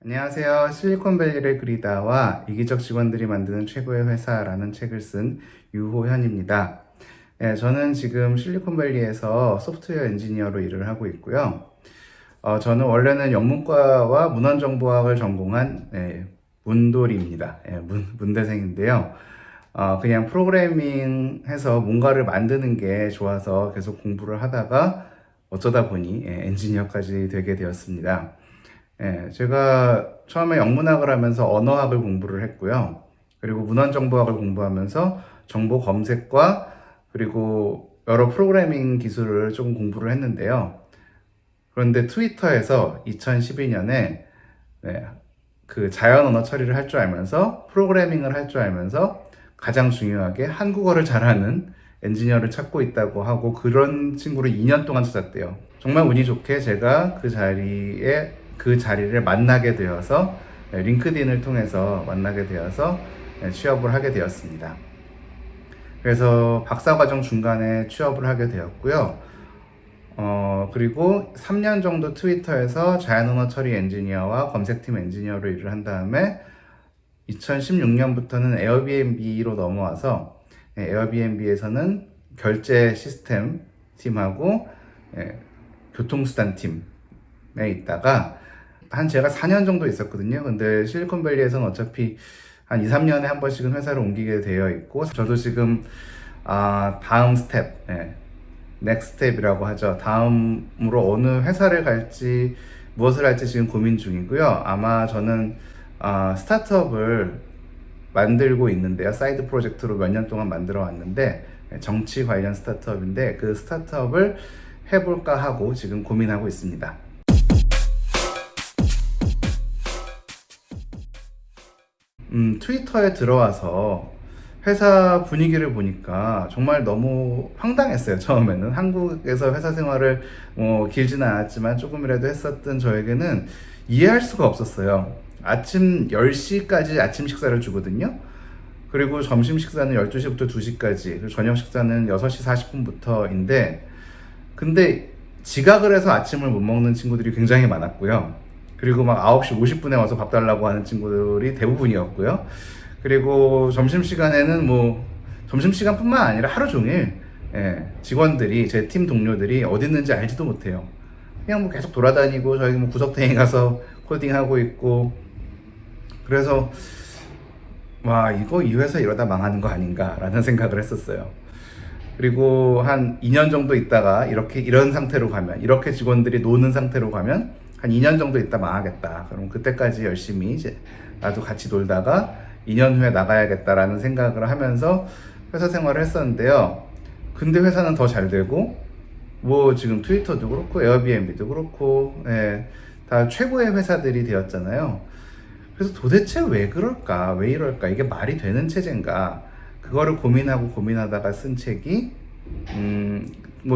안녕하세요. 실리콘밸리를 그리다와 이기적 직원들이 만드는 최고의 회사라는 책을 쓴 유호현입니다. 저는 지금 실리콘밸리에서 소프트웨어 엔지니어로 일을 하고 있고요. 저는 원래는 영문과와 문헌정보학을 전공한 문돌이입니다. 문대생인데요. 그냥 프로그래밍 해서 뭔가를 만드는 게 좋아서 계속 공부를 하다가 어쩌다 보니 엔지니어까지 되게 되었습니다. 제가 처음에 영문학을 하면서 언어학을 공부를 했고요. 그리고 문헌정보학을 공부하면서 정보 검색과 그리고 여러 프로그래밍 기술을 조금 공부를 했는데요. 그런데 트위터에서 2012년에 그 자연 언어 처리를 할 줄 알면서 프로그래밍을 할 줄 알면서 가장 중요하게 한국어를 잘하는 엔지니어를 찾고 있다고 하고 그런 친구를 2년 동안 찾았대요. 정말 운이 좋게 제가 그 자리를 만나게 되어서 링크드인을 통해서 만나게 되어서 취업을 하게 되었습니다. 그래서 박사과정 중간에 취업을 하게 되었고요. 그리고 3년 정도 트위터에서 자연언어 처리 엔지니어와 검색팀 엔지니어로 일을 한 다음에 2016년부터는 에어비앤비로 넘어와서 에어비앤비에서는 결제 시스템 팀하고 교통수단 팀에 있다가 제가 4년 정도 있었거든요. 근데 실리콘밸리에서는 어차피 한 2, 3년에 한 번씩은 회사를 옮기게 되어 있고 저도 지금 다음 스텝, 넥스트 스텝이라고 하죠. 다음으로 어느 회사를 갈지 무엇을 할지 지금 고민 중이고요. 아마 저는 스타트업을 만들고 있는데요. 사이드 프로젝트로 몇 년 동안 만들어 왔는데 정치 관련 스타트업인데 그 스타트업을 해볼까 하고 지금 고민하고 있습니다. 트위터에 들어와서 회사 분위기를 보니까 정말 너무 황당했어요. 처음에는 한국에서 회사 생활을 길지는 않았지만 조금이라도 했었던 저에게는 이해할 수가 없었어요. 아침 10시까지 아침 식사를 주거든요. 그리고 점심 식사는 12시부터 2시까지, 그리고 저녁 식사는 6시 40분부터인데 근데 지각을 해서 아침을 못 먹는 친구들이 굉장히 많았고요. 그리고 막 9시 50분에 와서 밥 달라고 하는 친구들이 대부분이었고요. 그리고 점심시간에는 점심시간뿐만 아니라 하루 종일, 직원들이, 제 팀 동료들이 어디 있는지 알지도 못해요. 그냥 계속 돌아다니고, 저희 구석탱이 가서 코딩하고 있고, 그래서, 와, 이 회사 이러다 망하는 거 아닌가라는 생각을 했었어요. 그리고 한 2년 정도 있다가 이런 상태로 가면, 이렇게 직원들이 노는 상태로 가면 한 2년 정도 있다 망하겠다. 그럼 그때까지 열심히 이제 나도 같이 놀다가 2년 후에 나가야겠다라는 생각을 하면서 회사 생활을 했었는데요. 근데 회사는 더 잘 되고, 지금 트위터도 그렇고, 에어비앤비도 그렇고, 다 최고의 회사들이 되었잖아요. 그래서 도대체 왜 그럴까? 왜 이럴까? 이게 말이 되는 체제인가? 그거를 고민하다가 쓴 책이,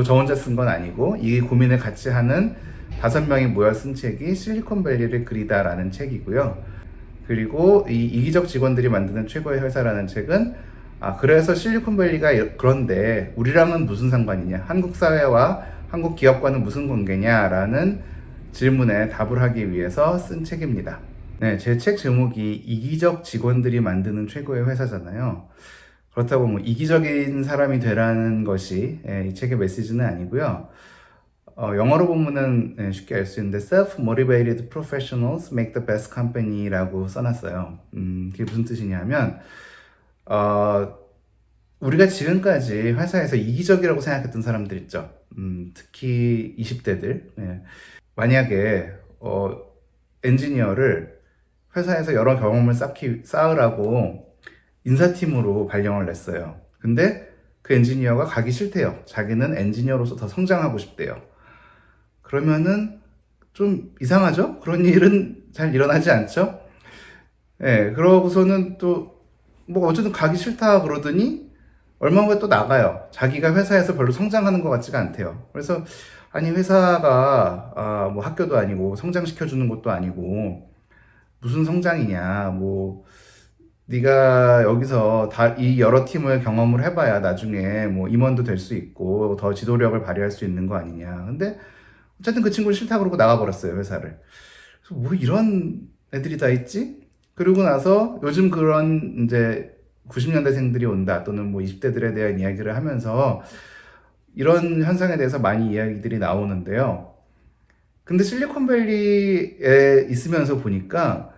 저 혼자 쓴 건 아니고, 이 고민을 같이 하는 5명이 모여 쓴 책이 실리콘밸리를 그리다라는 책이고요. 그리고 이 이기적 직원들이 만드는 최고의 회사라는 책은 그래서 실리콘밸리가 그런데 우리랑은 무슨 상관이냐? 한국 사회와 한국 기업과는 무슨 관계냐라는 질문에 답을 하기 위해서 쓴 책입니다. 네, 제 책 제목이 이기적 직원들이 만드는 최고의 회사잖아요. 그렇다고 이기적인 사람이 되라는 것이 이 책의 메시지는 아니고요. 영어로 보면은 쉽게 알 수 있는데 Self-motivated professionals make the best company라고 써놨어요. 그게 무슨 뜻이냐면 우리가 지금까지 회사에서 이기적이라고 생각했던 사람들 있죠. 특히 20대들. 만약에 엔지니어를 회사에서 여러 경험을 쌓으라고 인사팀으로 발령을 냈어요. 근데 그 엔지니어가 가기 싫대요. 자기는 엔지니어로서 더 성장하고 싶대요. 그러면은 좀 이상하죠? 그런 일은 잘 일어나지 않죠? 그러고서는 또, 어쨌든 가기 싫다 그러더니 얼마 후에 또 나가요. 자기가 회사에서 별로 성장하는 것 같지가 않대요. 그래서, 아니, 회사가, 학교도 아니고, 성장시켜주는 것도 아니고, 무슨 성장이냐, 네가 여기서 이 여러 팀을 경험을 해봐야 나중에 임원도 될 수 있고 더 지도력을 발휘할 수 있는 거 아니냐. 근데 어쨌든 그 친구는 싫다 그러고 나가버렸어요, 회사를. 그래서 이런 애들이 다 있지? 그러고 나서 요즘 그런 이제 90년대생들이 온다 또는 뭐 20대들에 대한 이야기를 하면서 이런 현상에 대해서 많이 이야기들이 나오는데요. 근데 실리콘밸리에 있으면서 보니까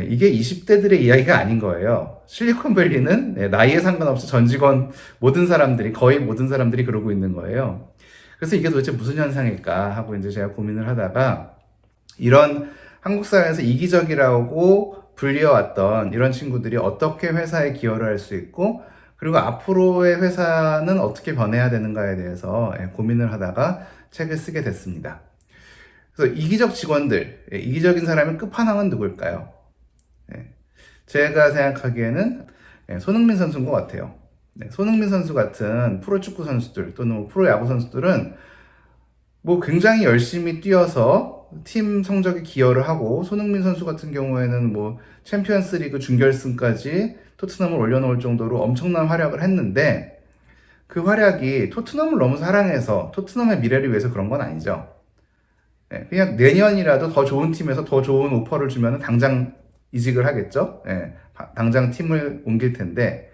이게 20대들의 이야기가 아닌 거예요. 실리콘밸리는 나이에 상관없이 전 직원 모든 사람들이 거의 모든 사람들이 그러고 있는 거예요. 그래서 이게 도대체 무슨 현상일까 하고 이제 제가 고민을 하다가 이런 한국 사회에서 이기적이라고 불리워왔던 이런 친구들이 어떻게 회사에 기여를 할 수 있고 그리고 앞으로의 회사는 어떻게 변해야 되는가에 대해서 고민을 하다가 책을 쓰게 됐습니다. 그래서 이기적 직원들, 이기적인 사람의 끝판왕은 누굴까요? 제가 생각하기에는 손흥민 선수인 것 같아요. 손흥민 선수 같은 프로축구 선수들 또는 뭐 프로야구 선수들은 뭐 굉장히 열심히 뛰어서 팀 성적에 기여를 하고 손흥민 선수 같은 경우에는 뭐 챔피언스 리그 준결승까지 토트넘을 올려놓을 정도로 엄청난 활약을 했는데 그 활약이 토트넘을 너무 사랑해서 토트넘의 미래를 위해서 그런 건 아니죠. 그냥 내년이라도 더 좋은 팀에서 더 좋은 오퍼를 주면 당장 이직을 하겠죠. 당장 팀을 옮길 텐데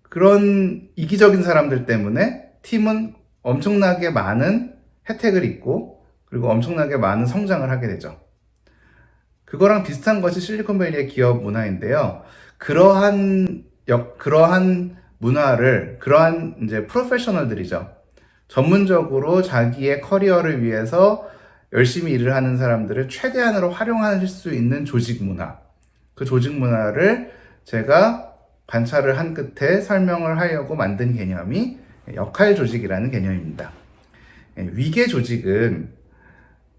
그런 이기적인 사람들 때문에 팀은 엄청나게 많은 혜택을 입고 그리고 엄청나게 많은 성장을 하게 되죠. 그거랑 비슷한 것이 실리콘밸리의 기업 문화인데요. 그러한 문화를 그러한 이제 프로페셔널들이죠. 전문적으로 자기의 커리어를 위해서 열심히 일을 하는 사람들을 최대한으로 활용할 수 있는 조직 문화. 그 조직 문화를 제가 관찰을 한 끝에 설명을 하려고 만든 개념이 역할 조직이라는 개념입니다. 위계 조직은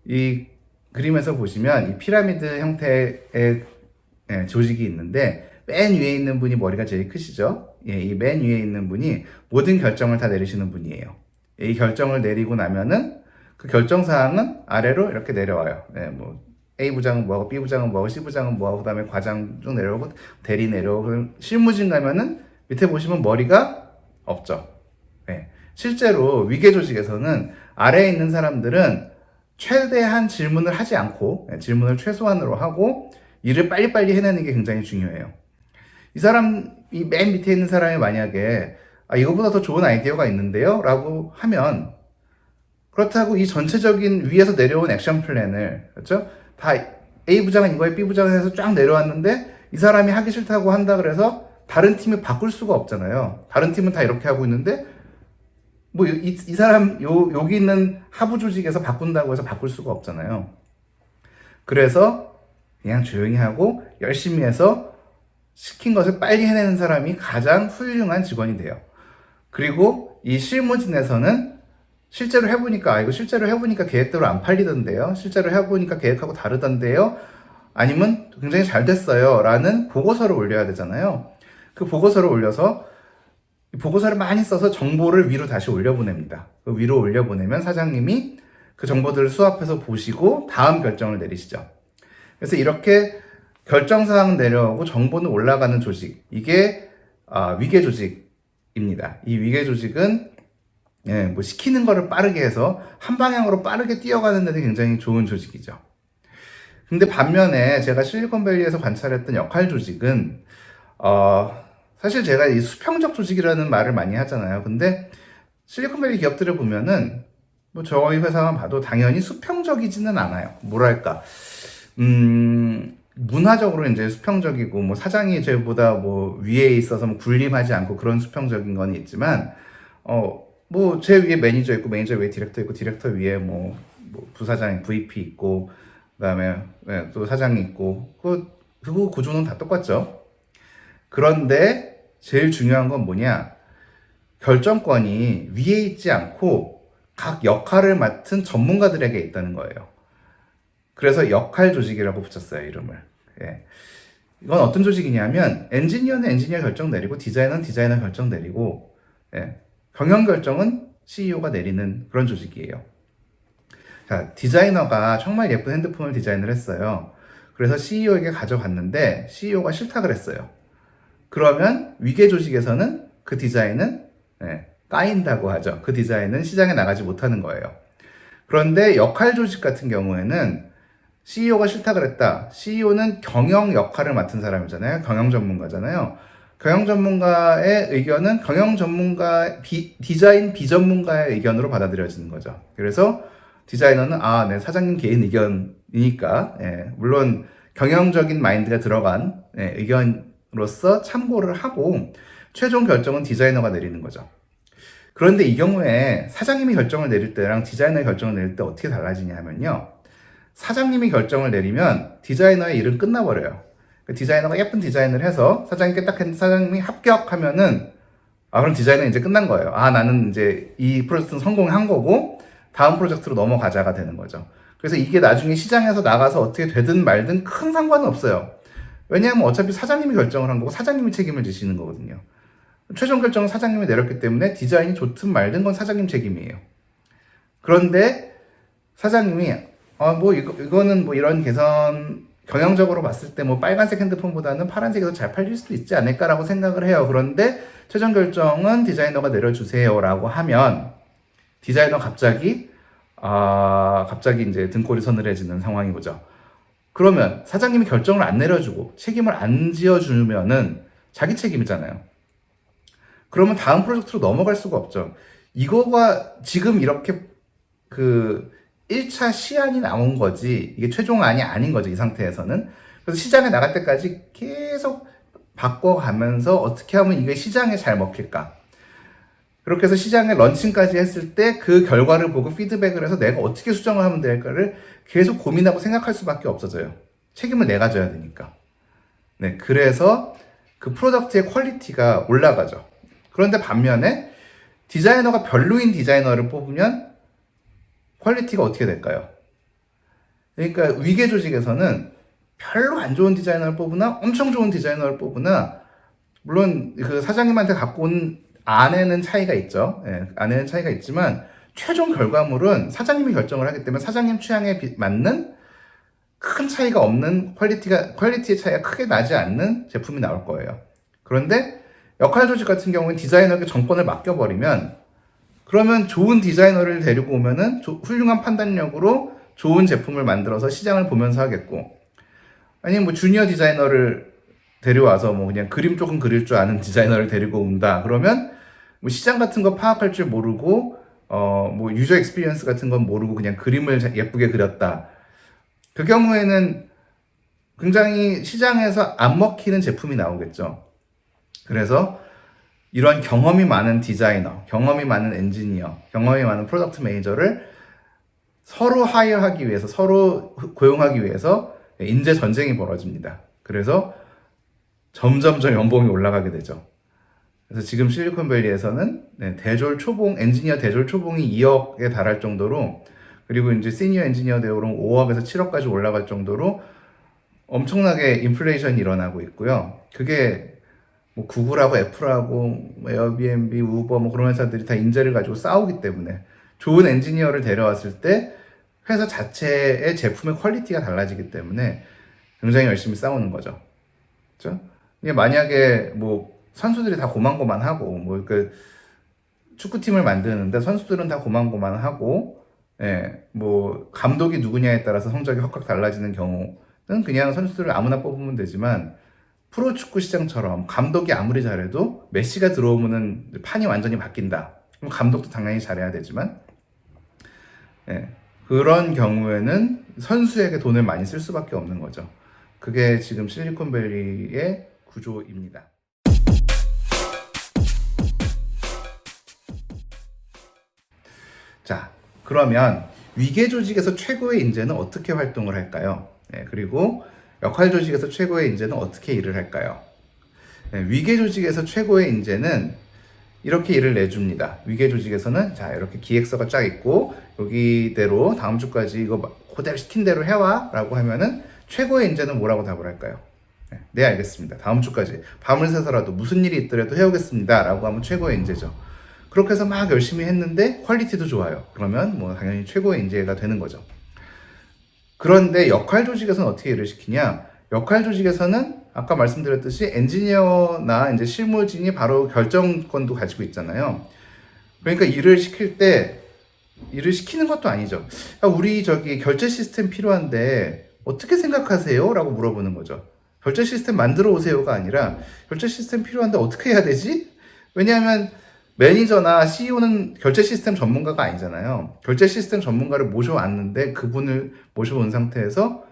이 그림에서 보시면 이 피라미드 형태의 조직이 있는데 맨 위에 있는 분이 머리가 제일 크시죠? 이 맨 위에 있는 분이 모든 결정을 다 내리시는 분이에요. 이 결정을 내리고 나면은 그 결정 사항은 아래로 이렇게 내려와요. 뭐 A 부장은 뭐하고 B 부장은 뭐하고 C 부장은 뭐하고 그다음에 과장 쭉 내려오고 대리 내려오고 실무진 가면은 밑에 보시면 머리가 없죠. 실제로 위계 조직에서는 아래에 있는 사람들은 최대한 질문을 하지 않고 질문을 최소한으로 하고 일을 빨리빨리 해내는 게 굉장히 중요해요. 이 맨 밑에 있는 사람이 만약에 이거보다 더 좋은 아이디어가 있는데요? 라고 하면 그렇다고 이 전체적인 위에서 내려온 액션 플랜을 그렇죠? 다 A 부장은 이거에 B 부장은 해서 쫙 내려왔는데 이 사람이 하기 싫다고 한다 그래서 다른 팀이 바꿀 수가 없잖아요. 다른 팀은 다 이렇게 하고 있는데 뭐 이 사람 여기 있는 하부 조직에서 바꾼다고 해서 바꿀 수가 없잖아요. 그래서 그냥 조용히 하고 열심히 해서 시킨 것을 빨리 해내는 사람이 가장 훌륭한 직원이 돼요. 그리고 이 실무진에서는 실제로 해보니까 계획대로 안 팔리던데요. 실제로 해보니까 계획하고 다르던데요. 아니면 굉장히 잘 됐어요. 라는 보고서를 올려야 되잖아요. 그 보고서를 올려서 보고서를 많이 써서 정보를 위로 다시 올려보냅니다. 그 위로 올려보내면 사장님이 그 정보들을 수합해서 보시고 다음 결정을 내리시죠. 그래서 이렇게 결정사항 내려오고 정보는 올라가는 조직, 이게 위계 조직입니다. 이 위계 조직은 뭐 시키는 거를 빠르게 해서 한 방향으로 빠르게 뛰어가는 데는 굉장히 좋은 조직이죠. 근데 반면에 제가 실리콘밸리에서 관찰했던 역할 조직은 사실 제가 이 수평적 조직이라는 말을 많이 하잖아요. 근데 실리콘밸리 기업들을 보면은 뭐 저희 회사만 봐도 당연히 수평적이지는 않아요. 뭐랄까 문화적으로 이제 수평적이고 뭐 사장이 저보다 뭐 위에 있어서 뭐 군림하지 않고 그런 수평적인 건 있지만 뭐 제 위에 매니저 있고 매니저 위에 디렉터 있고 디렉터 위에 뭐 부사장 VP 있고 그다음에 또 사장이 있고 그 구조는 다 똑같죠. 그런데 제일 중요한 건 뭐냐? 결정권이 위에 있지 않고 각 역할을 맡은 전문가들에게 있다는 거예요. 그래서 역할 조직이라고 붙였어요, 이름을. 이건 어떤 조직이냐면 엔지니어는 엔지니어 결정 내리고 디자이너는 디자이너 결정 내리고 경영 결정은 CEO가 내리는 그런 조직이에요. 자, 디자이너가 정말 예쁜 핸드폰을 디자인을 했어요. 그래서 CEO에게 가져갔는데 CEO가 싫다 그랬어요. 그러면 위계 조직에서는 그 디자인은 까인다고 하죠. 그 디자인은 시장에 나가지 못하는 거예요. 그런데 역할 조직 같은 경우에는 CEO가 싫다 그랬다. CEO는 경영 역할을 맡은 사람이잖아요. 경영 전문가잖아요. 경영 전문가의 의견은 경영 전문가, 디자인 비전문가의 의견으로 받아들여지는 거죠. 그래서 디자이너는 네, 사장님 개인 의견이니까, 물론 경영적인 마인드가 들어간 의견으로서 참고를 하고 최종 결정은 디자이너가 내리는 거죠. 그런데 이 경우에 사장님이 결정을 내릴 때랑 디자이너의 결정을 내릴 때 어떻게 달라지냐 하면요. 사장님이 결정을 내리면 디자이너의 일은 끝나버려요. 디자이너가 예쁜 디자인을 해서 사장님께 딱 했는데 사장님이 합격하면은 그럼 디자인은 이제 끝난 거예요. 나는 이제 이 프로젝트는 성공한 거고 다음 프로젝트로 넘어가자가 되는 거죠. 그래서 이게 나중에 시장에서 나가서 어떻게 되든 말든 큰 상관은 없어요. 왜냐하면 어차피 사장님이 결정을 한 거고 사장님이 책임을 지시는 거거든요. 최종 결정은 사장님이 내렸기 때문에 디자인이 좋든 말든 건 사장님 책임이에요. 그런데 사장님이 이거는 이런 개선 경영적으로 봤을 때 빨간색 핸드폰보다는 파란색이 더 잘 팔릴 수도 있지 않을까라고 생각을 해요. 그런데 최종 결정은 디자이너가 내려주세요라고 하면 디자이너 갑자기 이제 등골이 서늘해지는 상황이 오죠. 그러면 사장님이 결정을 안 내려주고 책임을 안 지어주면은 자기 책임이잖아요. 그러면 다음 프로젝트로 넘어갈 수가 없죠. 이거가 지금 이렇게 1차 시안이 나온 거지, 이게 최종안이 아닌 거죠, 이 상태에서는. 그래서 시장에 나갈 때까지 계속 바꿔가면서 어떻게 하면 이게 시장에 잘 먹힐까. 그렇게 해서 시장에 런칭까지 했을 때 그 결과를 보고 피드백을 해서 내가 어떻게 수정을 하면 될까를 계속 고민하고 생각할 수밖에 없어져요. 책임을 내가 져야 되니까. 네, 그래서 그 프로덕트의 퀄리티가 올라가죠. 그런데 반면에 디자이너가 별로인 디자이너를 뽑으면 퀄리티가 어떻게 될까요? 그러니까 위계 조직에서는 별로 안 좋은 디자이너를 뽑으나 엄청 좋은 디자이너를 뽑으나, 물론 그 사장님한테 갖고 온 안에는 차이가 있죠. 안에는 차이가 있지만 최종 결과물은 사장님이 결정을 하기 때문에 사장님 취향에 맞는 큰 차이가 없는 퀄리티의 차이가 크게 나지 않는 제품이 나올 거예요. 그런데 역할 조직 같은 경우는 디자이너에게 정권을 맡겨버리면, 그러면 좋은 디자이너를 데리고 오면은 훌륭한 판단력으로 좋은 제품을 만들어서 시장을 보면서 하겠고, 아니면 주니어 디자이너를 데려와서 그냥 그림 조금 그릴 줄 아는 디자이너를 데리고 온다. 그러면 시장 같은 거 파악할 줄 모르고, 유저 익스피리언스 같은 건 모르고 그냥 그림을 예쁘게 그렸다. 그 경우에는 굉장히 시장에서 안 먹히는 제품이 나오겠죠. 그래서 이런 경험이 많은 디자이너, 경험이 많은 엔지니어, 경험이 많은 프로덕트 매니저를 서로 하이어하기 위해서, 서로 고용하기 위해서 인재 전쟁이 벌어집니다. 그래서 점점점 연봉이 올라가게 되죠. 그래서 지금 실리콘밸리에서는 엔지니어 대졸 초봉이 2억에 달할 정도로, 그리고 이제 시니어 엔지니어 대우는 5억에서 7억까지 올라갈 정도로 엄청나게 인플레이션이 일어나고 있고요. 그게 구글하고 애플하고 에어비앤비, 우버 그런 회사들이 다 인재를 가지고 싸우기 때문에 좋은 엔지니어를 데려왔을 때 회사 자체의 제품의 퀄리티가 달라지기 때문에 굉장히 열심히 싸우는 거죠. 그렇죠? 만약에 선수들이 다 고만고만하고 축구팀을 만드는데 선수들은 다 고만고만하고 감독이 누구냐에 따라서 성적이 확확 달라지는 경우는 그냥 선수들을 아무나 뽑으면 되지만, 프로축구 시장처럼 감독이 아무리 잘해도 메시가 들어오면은 판이 완전히 바뀐다. 그럼 감독도 당연히 잘해야 되지만, 그런 경우에는 선수에게 돈을 많이 쓸 수밖에 없는 거죠. 그게 지금 실리콘밸리의 구조입니다. 자, 그러면 위계 조직에서 최고의 인재는 어떻게 활동을 할까요? 그리고 역할 조직에서 최고의 인재는 어떻게 일을 할까요? 위계 조직에서 최고의 인재는 이렇게 일을 내줍니다. 위계 조직에서는 이렇게 기획서가 쫙 있고 여기대로 다음 주까지 이거 그대로 시킨 대로 해와 라고 하면은 최고의 인재는 뭐라고 답을 할까요? 네, 알겠습니다. 다음 주까지 밤을 새서라도 무슨 일이 있더라도 해오겠습니다 라고 하면 최고의 인재죠. 그렇게 해서 막 열심히 했는데 퀄리티도 좋아요. 그러면 당연히 최고의 인재가 되는 거죠. 그런데 역할 조직에서는 어떻게 일을 시키냐? 역할 조직에서는 아까 말씀드렸듯이 엔지니어나 이제 실무진이 바로 결정권도 가지고 있잖아요. 그러니까 일을 시킬 때 일을 시키는 것도 아니죠. 우리 결제 시스템 필요한데 어떻게 생각하세요? 라고 물어보는 거죠. 결제 시스템 만들어 오세요가 아니라 결제 시스템 필요한데 어떻게 해야 되지? 왜냐하면 매니저나 CEO는 결제 시스템 전문가가 아니잖아요. 결제 시스템 전문가를 모셔왔는데 그분을 모셔온 상태에서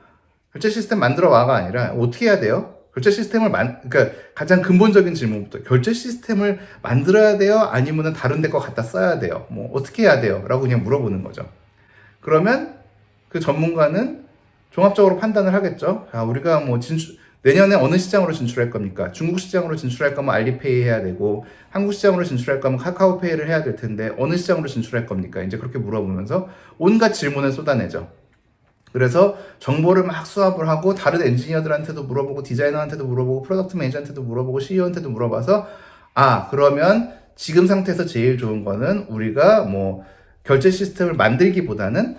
결제 시스템 만들어 와가 아니라 어떻게 해야 돼요? 결제 시스템을 그러니까 가장 근본적인 질문부터 결제 시스템을 만들어야 돼요? 아니면은 다른 데 거 갖다 써야 돼요? 뭐 어떻게 해야 돼요? 라고 그냥 물어보는 거죠. 그러면 그 전문가는 종합적으로 판단을 하겠죠. 아, 우리가 뭐 내년에 어느 시장으로 진출할 겁니까? 중국 시장으로 진출할 거면 알리페이 해야 되고, 한국 시장으로 진출할 거면 카카오페이를 해야 될 텐데, 어느 시장으로 진출할 겁니까? 이제 그렇게 물어보면서 온갖 질문을 쏟아내죠. 그래서 정보를 막 수합을 하고, 다른 엔지니어들한테도 물어보고, 디자이너한테도 물어보고, 프로덕트 매니저한테도 물어보고, CEO한테도 물어봐서, 아, 그러면 지금 상태에서 제일 좋은 거는 우리가 뭐, 결제 시스템을 만들기보다는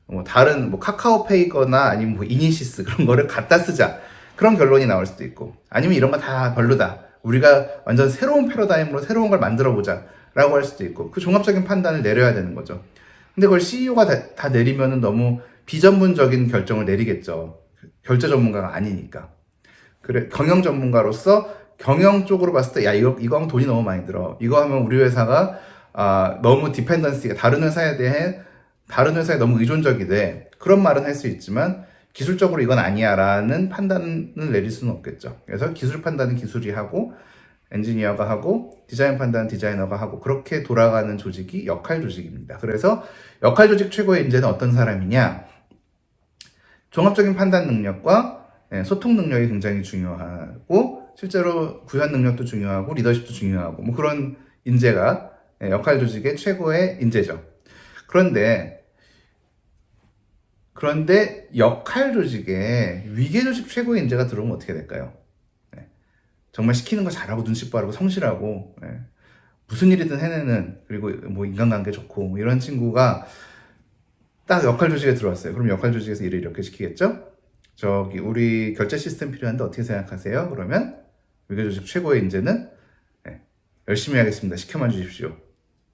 뭐 다른 뭐 카카오페이거나 아니면 뭐 이니시스 그런 거를 갖다 쓰자. 그런 결론이 나올 수도 있고, 아니면 이런 거 다 별로다. 우리가 완전 새로운 패러다임으로 새로운 걸 만들어 보자. 라고 할 수도 있고, 그 종합적인 판단을 내려야 되는 거죠. 근데 그걸 CEO가 다 내리면은 너무 비전문적인 결정을 내리겠죠. 결제 전문가가 아니니까. 그래, 경영 전문가로서 경영 쪽으로 봤을 때, 야, 이거 하면 돈이 너무 많이 들어. 이거 하면 우리 회사가, 너무 디펜던시가 다른 회사에 너무 의존적이 돼. 그런 말은 할 수 있지만, 기술적으로 이건 아니야 라는 판단을 내릴 수는 없겠죠. 그래서 기술 판단은 기술이 하고, 엔지니어가 하고, 디자인 판단은 디자이너가 하고, 그렇게 돌아가는 조직이 역할 조직입니다. 그래서 역할 조직 최고의 인재는 어떤 사람이냐? 종합적인 판단 능력과 소통 능력이 굉장히 중요하고, 실제로 구현 능력도 중요하고, 리더십도 중요하고, 뭐 그런 인재가 역할 조직의 최고의 인재죠. 그런데 역할 조직에 위계 조직 최고의 인재가 들어오면 어떻게 될까요? 정말 시키는 거 잘하고 눈치 빠르고 성실하고 무슨 일이든 해내는, 그리고 뭐 인간관계 좋고 뭐 이런 친구가 딱 역할 조직에 들어왔어요. 그럼 역할 조직에서 일을 이렇게 시키겠죠? 저기 우리 결제 시스템 필요한데 어떻게 생각하세요? 그러면 위계 조직 최고의 인재는 열심히 하겠습니다. 시켜만 주십시오.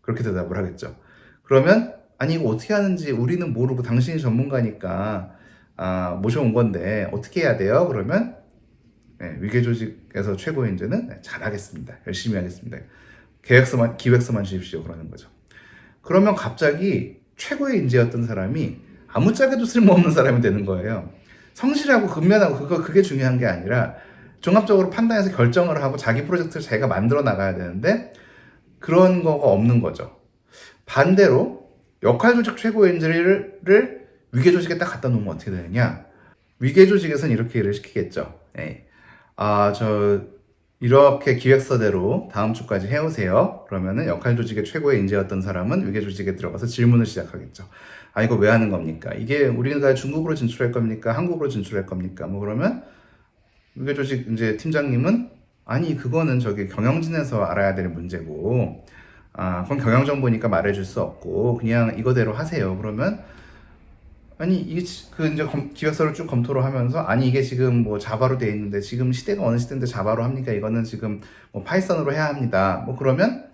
그렇게 대답을 하겠죠. 그러면 아니 이거 어떻게 하는지 우리는 모르고 당신이 전문가니까 모셔온 건데 어떻게 해야 돼요? 그러면 위계 조직에서 최고의 인재는 잘하겠습니다. 열심히 하겠습니다. 기획서만 주십시오. 그러는 거죠. 그러면 갑자기 최고의 인재였던 사람이 아무짝에도 쓸모없는 사람이 되는 거예요. 성실하고 근면하고 그게 중요한 게 아니라 종합적으로 판단해서 결정을 하고 자기 프로젝트를 자기가 만들어 나가야 되는데 그런 거가 없는 거죠. 반대로 역할 조직 최고의 인재를 위계 조직에 딱 갖다 놓으면 어떻게 되느냐? 위계 조직에서는 이렇게 일을 시키겠죠. 저 이렇게 기획서대로 다음 주까지 해오세요. 그러면은 역할 조직의 최고의 인재였던 사람은 위계 조직에 들어가서 질문을 시작하겠죠. 이거 왜 하는 겁니까? 이게 우리가 중국으로 진출할 겁니까? 한국으로 진출할 겁니까? 뭐 그러면 위계 조직 이제 팀장님은 아니 그거는 저기 경영진에서 알아야 될 문제고, 그건 경영 정보니까 말해줄 수 없고 그냥 이거대로 하세요. 그러면 아니 이게 이제 기획서를 쭉 검토를 하면서 아니 이게 지금 뭐 자바로 돼 있는데 지금 시대가 어느 시대인데 자바로 합니까? 이거는 지금 뭐 파이썬으로 해야 합니다. 뭐 그러면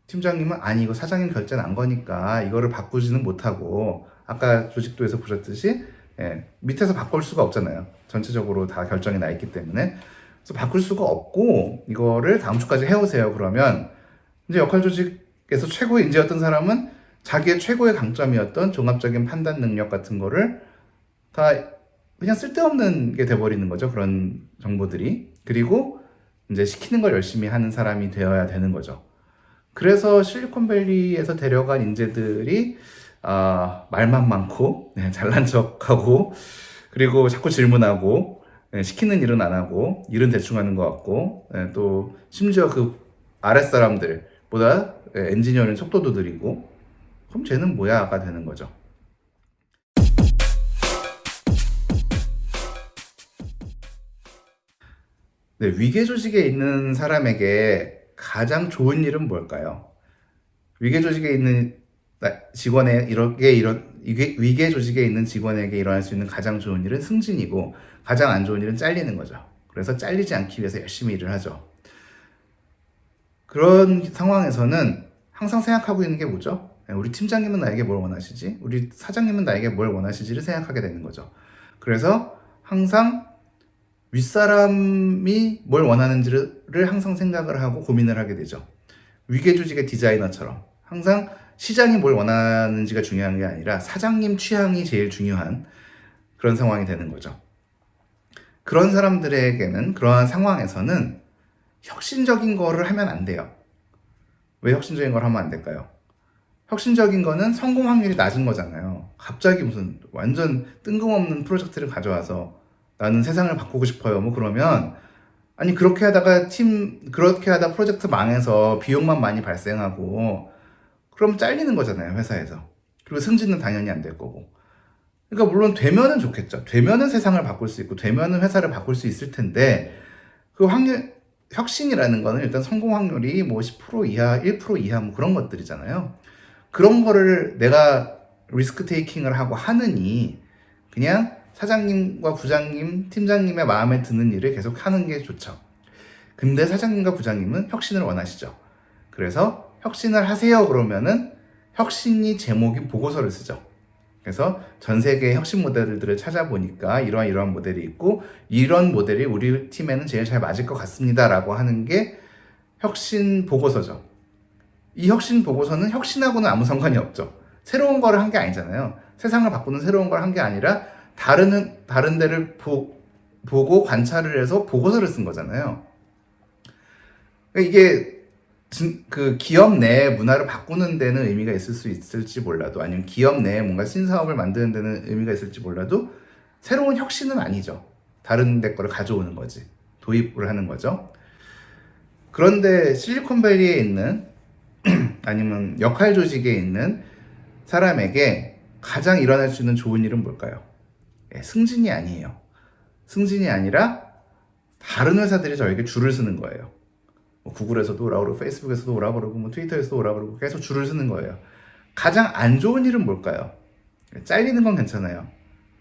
팀장님은 아니 이거 사장님 결제 난 거니까 이거를 바꾸지는 못하고 아까 조직도에서 보셨듯이 밑에서 바꿀 수가 없잖아요. 전체적으로 다 결정이 나 있기 때문에. 그래서 바꿀 수가 없고 이거를 다음 주까지 해오세요. 그러면 이제 역할 조직에서 최고의 인재였던 사람은 자기의 최고의 강점이었던 종합적인 판단 능력 같은 거를 다 그냥 쓸데없는 게 돼버리는 거죠. 그런 정보들이. 그리고 이제 시키는 걸 열심히 하는 사람이 되어야 되는 거죠. 그래서 실리콘밸리에서 데려간 인재들이 말만 많고 잘난 척하고 그리고 자꾸 질문하고 시키는 일은 안 하고 일은 대충 하는 것 같고 또 심지어 그 아랫사람들보다 엔지니어는 속도도 느리고 그럼 쟤는 뭐야가 되는 거죠. 위계 조직에 있는 사람에게 가장 좋은 일은 뭘까요? 위계 조직에 있는 위계 조직에 있는 직원에게 일어날 수 있는 가장 좋은 일은 승진이고 가장 안 좋은 일은 잘리는 거죠. 그래서 잘리지 않기 위해서 열심히 일을 하죠. 그런 상황에서는 항상 생각하고 있는 게 뭐죠? 우리 팀장님은 나에게 뭘 원하시지? 우리 사장님은 나에게 뭘 원하시지를 생각하게 되는 거죠. 그래서 항상 윗사람이 뭘 원하는지를 항상 생각을 하고 고민을 하게 되죠. 위계조직의 디자이너처럼 항상 시장이 뭘 원하는지가 중요한 게 아니라 사장님 취향이 제일 중요한 그런 상황이 되는 거죠. 그런 사람들에게는 그러한 상황에서는 혁신적인 거를 하면 안 돼요. 왜 혁신적인 걸 하면 안 될까요? 혁신적인 거는 성공 확률이 낮은 거잖아요. 갑자기 무슨 완전 뜬금없는 프로젝트를 가져와서 나는 세상을 바꾸고 싶어요. 뭐 그러면 아니 그렇게 하다가 그렇게 하다 프로젝트 망해서 비용만 많이 발생하고 그럼 잘리는 거잖아요, 회사에서. 그리고 승진은 당연히 안 될 거고. 그러니까 물론 되면은 좋겠죠. 되면은 세상을 바꿀 수 있고 되면은 회사를 바꿀 수 있을 텐데 그 혁신이라는 거는 일단 성공 확률이 뭐 10% 이하, 1% 이하 뭐 그런 것들이잖아요. 그런 거를 내가 리스크 테이킹을 하고 하느니 그냥 사장님과 부장님, 팀장님의 마음에 드는 일을 계속 하는 게 좋죠. 근데 사장님과 부장님은 혁신을 원하시죠. 그래서 혁신을 하세요 그러면은 혁신이 제목인 보고서를 쓰죠. 그래서 전 세계의 혁신 모델들을 찾아보니까 이러한 모델이 있고 이런 모델이 우리 팀에는 제일 잘 맞을 것 같습니다 라고 하는 게 혁신 보고서죠. 이 혁신 보고서는 혁신하고는 아무 상관이 없죠. 새로운 거를 한 게 아니잖아요. 세상을 바꾸는 새로운 걸 한 게 아니라 다른 데를 보고 관찰을 해서 보고서를 쓴 거잖아요. 이게 그 기업 내 문화를 바꾸는 데는 의미가 있을 수 있을지 몰라도 아니면 기업 내에 뭔가 신사업을 만드는 데는 의미가 있을지 몰라도 새로운 혁신은 아니죠. 다른 데 거를 가져오는 거지. 도입을 하는 거죠. 그런데 실리콘밸리에 있는 아니면 역할 조직에 있는 사람에게 가장 일어날 수 있는 좋은 일은 뭘까요? 승진이 아니에요. 승진이 아니라 다른 회사들이 저에게 줄을 서는 거예요. 구글에서도 오라 그러고 페이스북에서도 오라 그러고 뭐 트위터에서도 오라 그러고 계속 줄을 서는 거예요. 가장 안 좋은 일은 뭘까요? 잘리는 건 괜찮아요.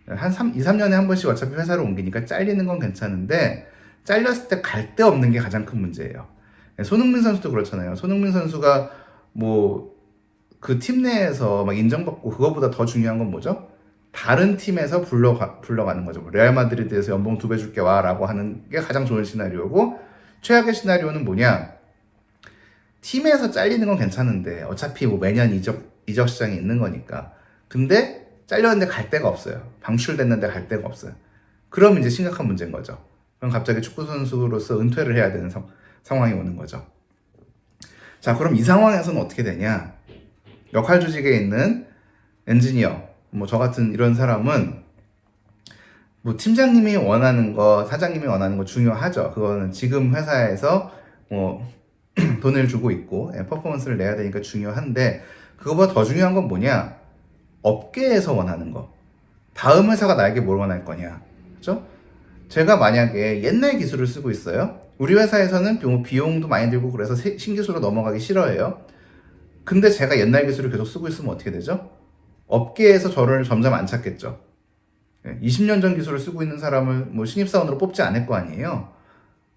한 2, 3년에 한 번씩 어차피 회사를 옮기니까 잘리는 건 괜찮은데 잘렸을 때 갈 데 없는 게 가장 큰 문제예요. 손흥민 선수도 그렇잖아요. 손흥민 선수가 뭐 그 팀 내에서 막 인정받고 그거보다 더 중요한 건 뭐죠? 다른 팀에서 불러가는 거죠. 레알 마드리드에서 연봉 2배 줄게 와 라고 하는 게 가장 좋은 시나리오고 최악의 시나리오는 뭐냐? 팀에서 잘리는 건 괜찮은데 어차피 뭐 매년 이적 시장이 있는 거니까. 근데 잘렸는데 갈 데가 없어요. 방출됐는데 갈 데가 없어요. 그럼 이제 심각한 문제인 거죠. 그럼 갑자기 축구 선수로서 은퇴를 해야 되는 상황이 오는 거죠. 자, 그럼 이 상황에서는 어떻게 되냐? 역할 조직에 있는 엔지니어, 뭐 저 같은 이런 사람은 뭐 팀장님이 원하는 거, 사장님이 원하는 거 중요하죠. 그거는 지금 회사에서 뭐 돈을 주고 있고 퍼포먼스를 내야 되니까 중요한데 그거보다 더 중요한 건 뭐냐? 업계에서 원하는 거. 다음 회사가 나에게 뭘 원할 거냐? 그렇죠? 제가 만약에 옛날 기술을 쓰고 있어요. 우리 회사에서는 비용도 많이 들고 그래서 신기술로 넘어가기 싫어해요. 근데 제가 옛날 기술을 계속 쓰고 있으면 어떻게 되죠? 업계에서 저를 점점 안 찾겠죠. 20년 전 기술을 쓰고 있는 사람을 뭐 신입사원으로 뽑지 않을 거 아니에요.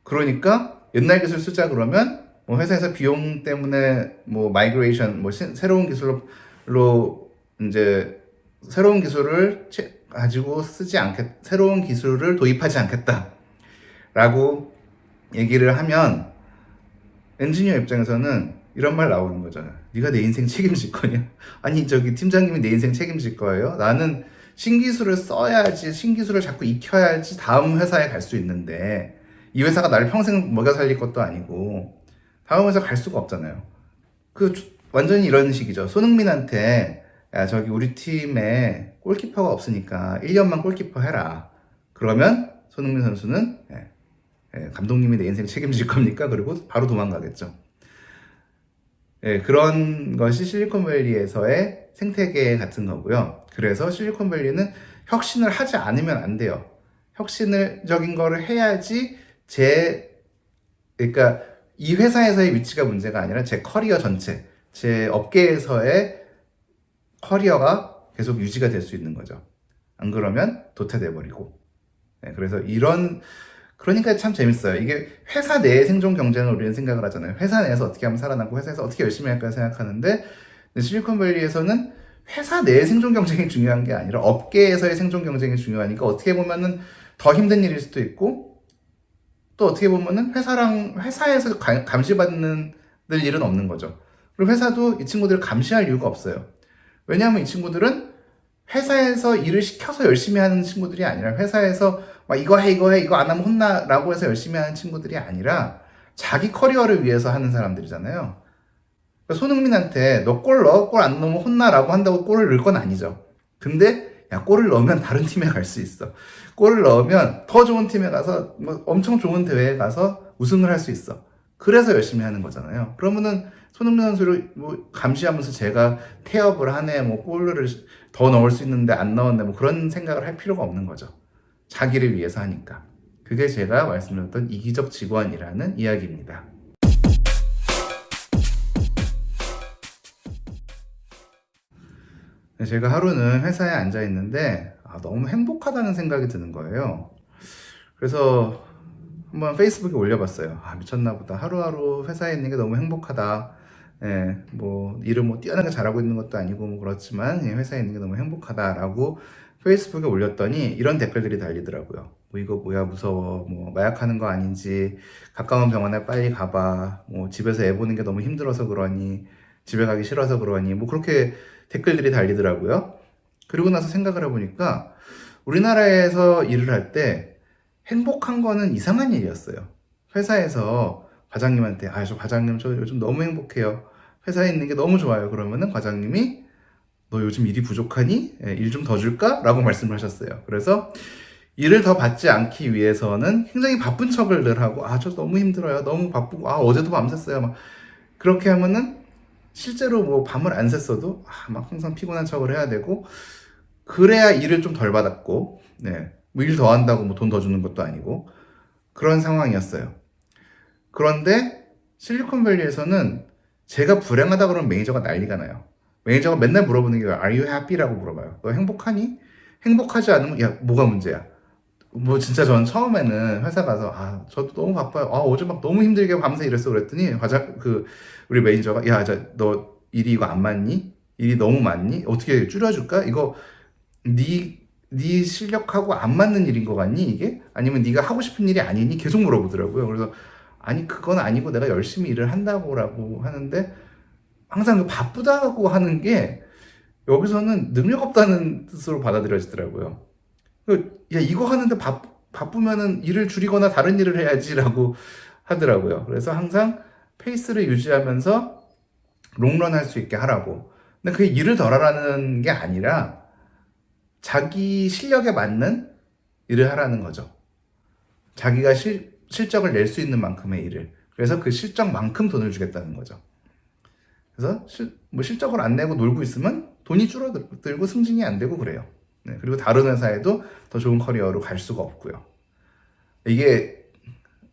그러니까 옛날 기술 쓰자 그러면 뭐 회사에서 비용 때문에 뭐 마이그레이션 뭐 새로운 기술로 이제 새로운 기술을 가지고 새로운 기술을 도입하지 않겠다라고 얘기를 하면 엔지니어 입장에서는 이런 말 나오는 거잖아요. 네가 내 인생 책임질 거냐? 아니 저기 팀장님이 내 인생 책임질 거예요? 나는 신기술을 써야지, 신기술을 자꾸 익혀야지 다음 회사에 갈 수 있는데 이 회사가 나를 평생 먹여 살릴 것도 아니고 다음 회사 갈 수가 없잖아요. 완전히 이런 식이죠. 손흥민한테 야 저기 우리 팀에 골키퍼가 없으니까 1년만 골키퍼 해라. 그러면 손흥민 선수는 감독님이 내 인생 책임질 겁니까? 그리고 바로 도망가겠죠. 그런 것이 실리콘밸리에서의 생태계 같은 거고요. 그래서 실리콘밸리는 혁신을 하지 않으면 안 돼요. 혁신적인 거를 해야지 그러니까 이 회사에서의 위치가 문제가 아니라 제 커리어 전체, 제 업계에서의 커리어가 계속 유지가 될 수 있는 거죠. 안 그러면 도태돼 버리고. 그래서 그러니까 참 재밌어요. 이게 회사 내의 생존 경쟁을 우리는 생각을 하잖아요. 회사 내에서 어떻게 하면 살아남고 회사에서 어떻게 열심히 할까 생각하는데 실리콘밸리에서는 회사 내의 생존 경쟁이 중요한 게 아니라 업계에서의 생존 경쟁이 중요하니까 어떻게 보면은 더 힘든 일일 수도 있고 또 어떻게 보면은 회사에서 감시받는 일은 없는 거죠. 그리고 회사도 이 친구들을 감시할 이유가 없어요. 왜냐하면 이 친구들은 회사에서 일을 시켜서 열심히 하는 친구들이 아니라 회사에서 막 이거 해 이거 안 하면 혼나 라고 해서 열심히 하는 친구들이 아니라 자기 커리어를 위해서 하는 사람들이잖아요. 그러니까 손흥민한테 너 골 넣어? 골 안 넣으면 혼나라고 한다고 골을 넣을 건 아니죠. 근데 야 골을 넣으면 다른 팀에 갈 수 있어. 골을 넣으면 더 좋은 팀에 가서 뭐 엄청 좋은 대회에 가서 우승을 할 수 있어. 그래서 열심히 하는 거잖아요. 그러면은 손흥민 선수를 뭐 감시하면서 제가 태업을 하네, 뭐 골을 더 넣을 수 있는데 안 넣었네, 뭐 그런 생각을 할 필요가 없는 거죠. 자기를 위해서 하니까. 그게 제가 말씀드렸던 이기적 직원이라는 이야기입니다. 제가 하루는 회사에 앉아 있는데 너무 행복하다는 생각이 드는 거예요. 그래서 한번 페이스북에 올려봤어요. 미쳤나 보다. 하루하루 회사에 있는 게 너무 행복하다. 예, 뭐 일을 뭐 뛰어나게 잘하고 있는 것도 아니고 뭐 그렇지만 회사에 있는 게 너무 행복하다라고 페이스북에 올렸더니 이런 댓글들이 달리더라고요. 뭐 이거 뭐야 무서워. 뭐 마약하는 거 아닌지 가까운 병원에 빨리 가봐. 뭐 집에서 애 보는 게 너무 힘들어서 그러니 집에 가기 싫어서 그러니 뭐 그렇게 댓글들이 달리더라고요. 그리고 나서 생각을 해보니까 우리나라에서 일을 할 때 행복한 거는 이상한 일이었어요. 회사에서 과장님한테 저 과장님 저 요즘 너무 행복해요. 회사에 있는 게 너무 좋아요. 그러면은 과장님이 너 요즘 일이 부족하니? 일 좀 더 줄까? 라고 말씀을 하셨어요. 그래서 일을 더 받지 않기 위해서는 굉장히 바쁜 척을 늘 하고 저 너무 힘들어요. 너무 바쁘고 어제도 밤샜어요. 막 그렇게 하면은 실제로 뭐 밤을 안 샜어도 막 항상 피곤한 척을 해야 되고 그래야 일을 좀 덜 받았고 뭐 일 더 한다고 뭐 돈 더 주는 것도 아니고 그런 상황이었어요. 그런데 실리콘밸리에서는 제가 불행하다 그러면 매니저가 난리가 나요. 매니저가 맨날 물어보는 게 Are you happy?라고 물어봐요. 너 행복하니? 행복하지 않으면 야 뭐가 문제야? 뭐 진짜 전 처음에는 회사 가서 저도 너무 바빠요. 어제 막 너무 힘들게 밤새 일했어 그랬더니 우리 매니저가 너 일이 이거 안 맞니? 일이 너무 많니? 어떻게 줄여줄까? 이거 네 실력하고 안 맞는 일인 것 같니 이게? 아니면 네가 하고 싶은 일이 아니니? 계속 물어보더라고요. 그래서 아니 그건 아니고 내가 열심히 일을 한다고라고 하는데 항상 그 바쁘다고 하는 게 여기서는 능력 없다는 뜻으로 받아들여지더라고요. 야 이거 하는데 바쁘면은 일을 줄이거나 다른 일을 해야지라고 하더라고요. 그래서 항상 페이스를 유지하면서 롱런 할 수 있게 하라고. 근데 그게 일을 덜 하라는 게 아니라 자기 실력에 맞는 일을 하라는 거죠. 자기가 실적을 낼 수 있는 만큼의 일을. 그래서 그 실적만큼 돈을 주겠다는 거죠. 그래서 실적을 안 내고 놀고 있으면 돈이 줄어들고 승진이 안 되고 그래요. 그리고 다른 회사에도 더 좋은 커리어로 갈 수가 없고요. 이게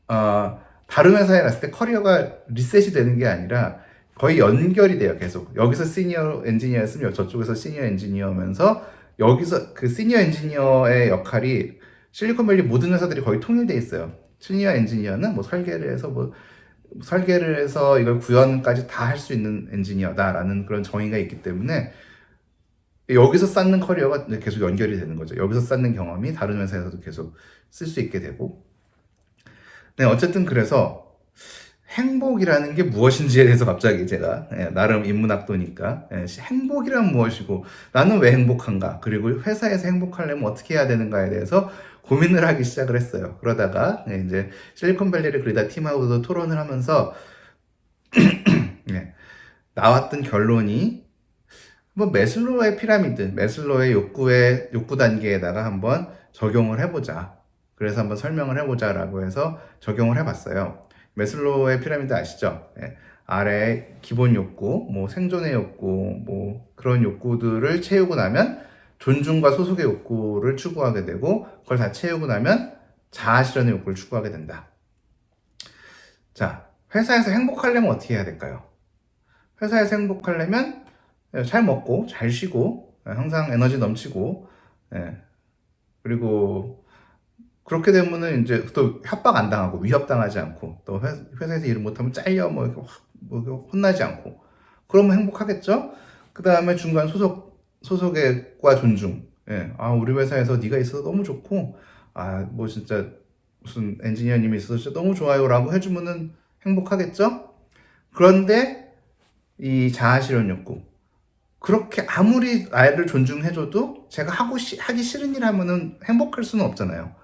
다른 회사에 갔을 때 커리어가 리셋이 되는 게 아니라 거의 연결이 돼요. 계속 여기서 시니어 엔지니어였으면 저쪽에서 시니어 엔지니어면서 여기서 그 시니어 엔지니어의 역할이 실리콘밸리 모든 회사들이 거의 통일돼 있어요. 시니어 엔지니어는 뭐 설계를 해서 이걸 구현까지 다 할 수 있는 엔지니어다라는 그런 정의가 있기 때문에 여기서 쌓는 커리어가 계속 연결이 되는 거죠. 여기서 쌓는 경험이 다른 회사에서도 계속 쓸 수 있게 되고. 어쨌든 그래서 행복이라는 게 무엇인지에 대해서 갑자기 제가 나름 인문학도니까 행복이란 무엇이고 나는 왜 행복한가 그리고 회사에서 행복하려면 어떻게 해야 되는가에 대해서 고민을 하기 시작을 했어요. 그러다가 이제 실리콘밸리를 그리다 팀하고도 토론을 하면서 나왔던 결론이 뭐 매슬로우의 피라미드, 매슬로우의 욕구 단계에다가 한번 적용을 해보자. 그래서 한번 설명을 해보자라고 해서 적용을 해봤어요. 매슬로우의 피라미드 아시죠? 아래 기본 욕구, 뭐 생존의 욕구, 뭐 그런 욕구들을 채우고 나면 존중과 소속의 욕구를 추구하게 되고 그걸 다 채우고 나면 자아 실현의 욕구를 추구하게 된다. 자, 회사에서 행복하려면 어떻게 해야 될까요? 회사에서 행복하려면 잘 먹고 잘 쉬고 항상 에너지 넘치고 그리고 그렇게 되면은 이제 또 협박 안 당하고 위협당하지 않고 또 회사에서 일을 못하면 잘려 뭐 혼나지 않고 그러면 행복하겠죠. 그 다음에 중간 소속 소속과 존중. 예. 아, 우리 회사에서 네가 있어서 너무 좋고, 아, 뭐 진짜 무슨 엔지니어님이 있어서 진짜 너무 좋아요라고 해주면은 행복하겠죠? 그런데 이 자아실현 욕구. 그렇게 아무리 나를 존중해줘도 제가 하기 싫은 일 하면은 행복할 수는 없잖아요.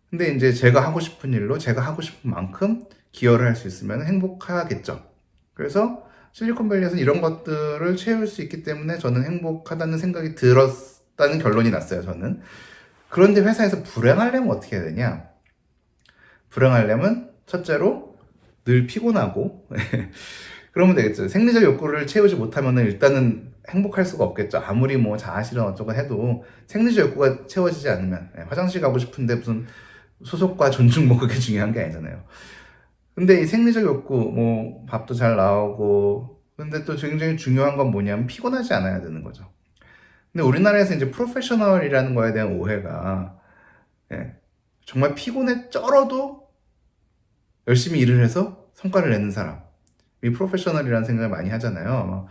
근데 이제 제가 하고 싶은 일로 제가 하고 싶은 만큼 기여를 할 수 있으면 행복하겠죠. 그래서 실리콘밸리에서는 이런 것들을 채울 수 있기 때문에 저는 행복하다는 생각이 들었다는 결론이 났어요, 저는. 그런데 회사에서 불행하려면 어떻게 해야 되냐? 불행하려면 첫째로 늘 피곤하고 그러면 되겠죠. 생리적 욕구를 채우지 못하면 일단은 행복할 수가 없겠죠. 아무리 뭐 자아실현 어쩌고 해도 생리적 욕구가 채워지지 않으면 화장실 가고 싶은데 무슨 소속과 존중 뭐 그게 중요한 게 아니잖아요. 근데 이 생리적 욕구 뭐 밥도 잘 나오고 근데 또 굉장히 중요한 건 뭐냐면 피곤하지 않아야 되는 거죠. 근데 우리나라에서 이제 프로페셔널이라는 거에 대한 오해가 예, 정말 피곤에 쩔어도 열심히 일을 해서 성과를 내는 사람 이 프로페셔널이라는 생각을 많이 하잖아요.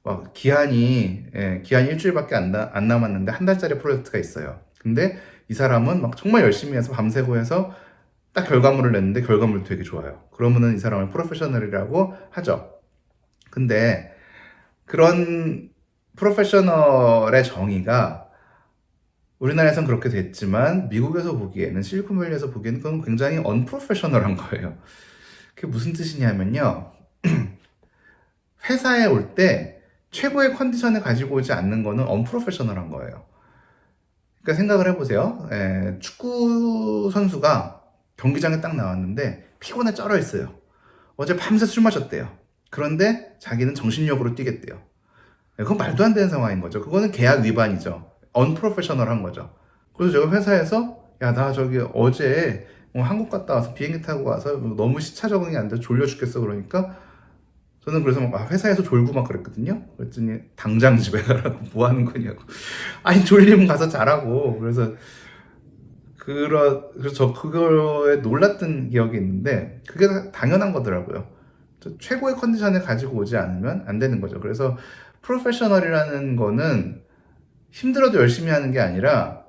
막 기한이 일주일밖에 안 남았는데 한 달짜리 프로젝트가 있어요. 근데 이 사람은 막 정말 열심히 해서 밤새고 해서 딱 결과물을 냈는데 결과물이 되게 좋아요. 그러면은 이 사람을 프로페셔널이라고 하죠. 근데 그런 프로페셔널의 정의가 우리나라에선 그렇게 됐지만 미국에서 보기에는 실리콘밸리에서 보기에는 그건 굉장히 언프로페셔널한 거예요. 그게 무슨 뜻이냐면요. 회사에 올 때 최고의 컨디션을 가지고 오지 않는 거는 언프로페셔널한 거예요. 그러니까 생각을 해보세요. 축구 선수가 경기장에 딱 나왔는데 피곤에 쩔어 있어요. 어제 밤새 술 마셨대요. 그런데 자기는 정신력으로 뛰겠대요. 그건 말도 안 되는 상황인 거죠. 그거는 계약 위반이죠. 언프로페셔널한 거죠. 그래서 제가 회사에서 야, 나 저기 어제 한국 갔다 와서 비행기 타고 와서 너무 시차 적응이 안 돼 졸려 죽겠어 그러니까 저는 그래서 막 회사에서 졸고 막 그랬거든요. 그랬더니 당장 집에 가라고 뭐 하는 거냐고. 아니 졸리면 가서 자라고. 그래서 저 그거에 놀랐던 기억이 있는데 그게 당연한 거더라고요. 최고의 컨디션을 가지고 오지 않으면 안 되는 거죠. 그래서 프로페셔널이라는 거는 힘들어도 열심히 하는 게 아니라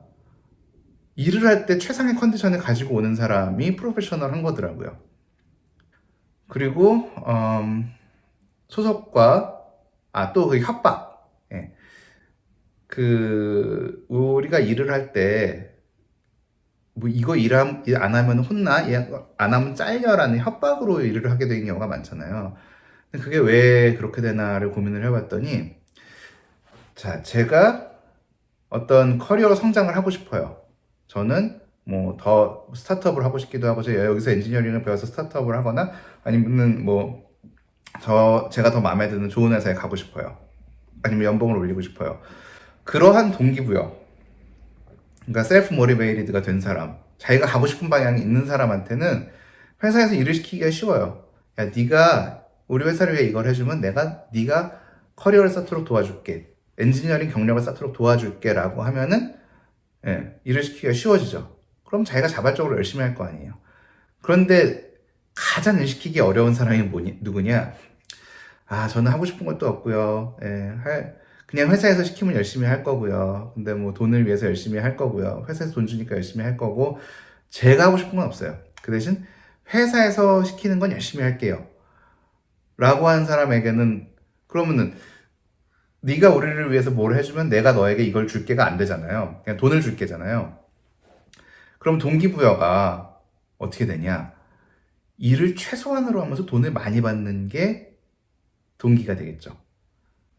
일을 할 때 최상의 컨디션을 가지고 오는 사람이 프로페셔널한 거더라고요. 그리고 소속과 또 그 협박. 예. 우리가 일을 할 때 뭐 이거 안 하면 혼나, 안 하면 잘려라는 협박으로 일을 하게 되는 경우가 많잖아요. 근데 그게 왜 그렇게 되나를 고민을 해봤더니, 자, 제가 어떤 커리어 성장을 하고 싶어요. 저는 뭐 더 스타트업을 하고 싶기도 하고, 제가 여기서 엔지니어링을 배워서 스타트업을 하거나, 아니면은 제가 더 마음에 드는 좋은 회사에 가고 싶어요. 아니면 연봉을 올리고 싶어요. 그러한 동기부여. 그러니까 셀프 모티베이티드가 된 사람, 자기가 가고 싶은 방향이 있는 사람한테는 회사에서 일을 시키기가 쉬워요. 야, 네가 우리 회사를 위해 이걸 해주면 네가 커리어를 쌓도록 도와줄게. 엔지니어링 경력을 쌓도록 도와줄게라고 하면은 일을 시키기가 쉬워지죠. 그럼 자기가 자발적으로 열심히 할 거 아니에요. 그런데 가장 일 시키기 어려운 사람이 누구냐? 저는 하고 싶은 것도 없고요. 그냥 회사에서 시키면 열심히 할 거고요. 근데 뭐 돈을 위해서 열심히 할 거고요. 회사에서 돈 주니까 열심히 할 거고, 제가 하고 싶은 건 없어요. 그 대신 회사에서 시키는 건 열심히 할게요. 라고 하는 사람에게는, 그러면은 네가 우리를 위해서 뭘 해주면 내가 너에게 이걸 줄게가 안 되잖아요. 그냥 돈을 줄게잖아요. 그럼 동기부여가 어떻게 되냐? 일을 최소한으로 하면서 돈을 많이 받는 게 동기가 되겠죠.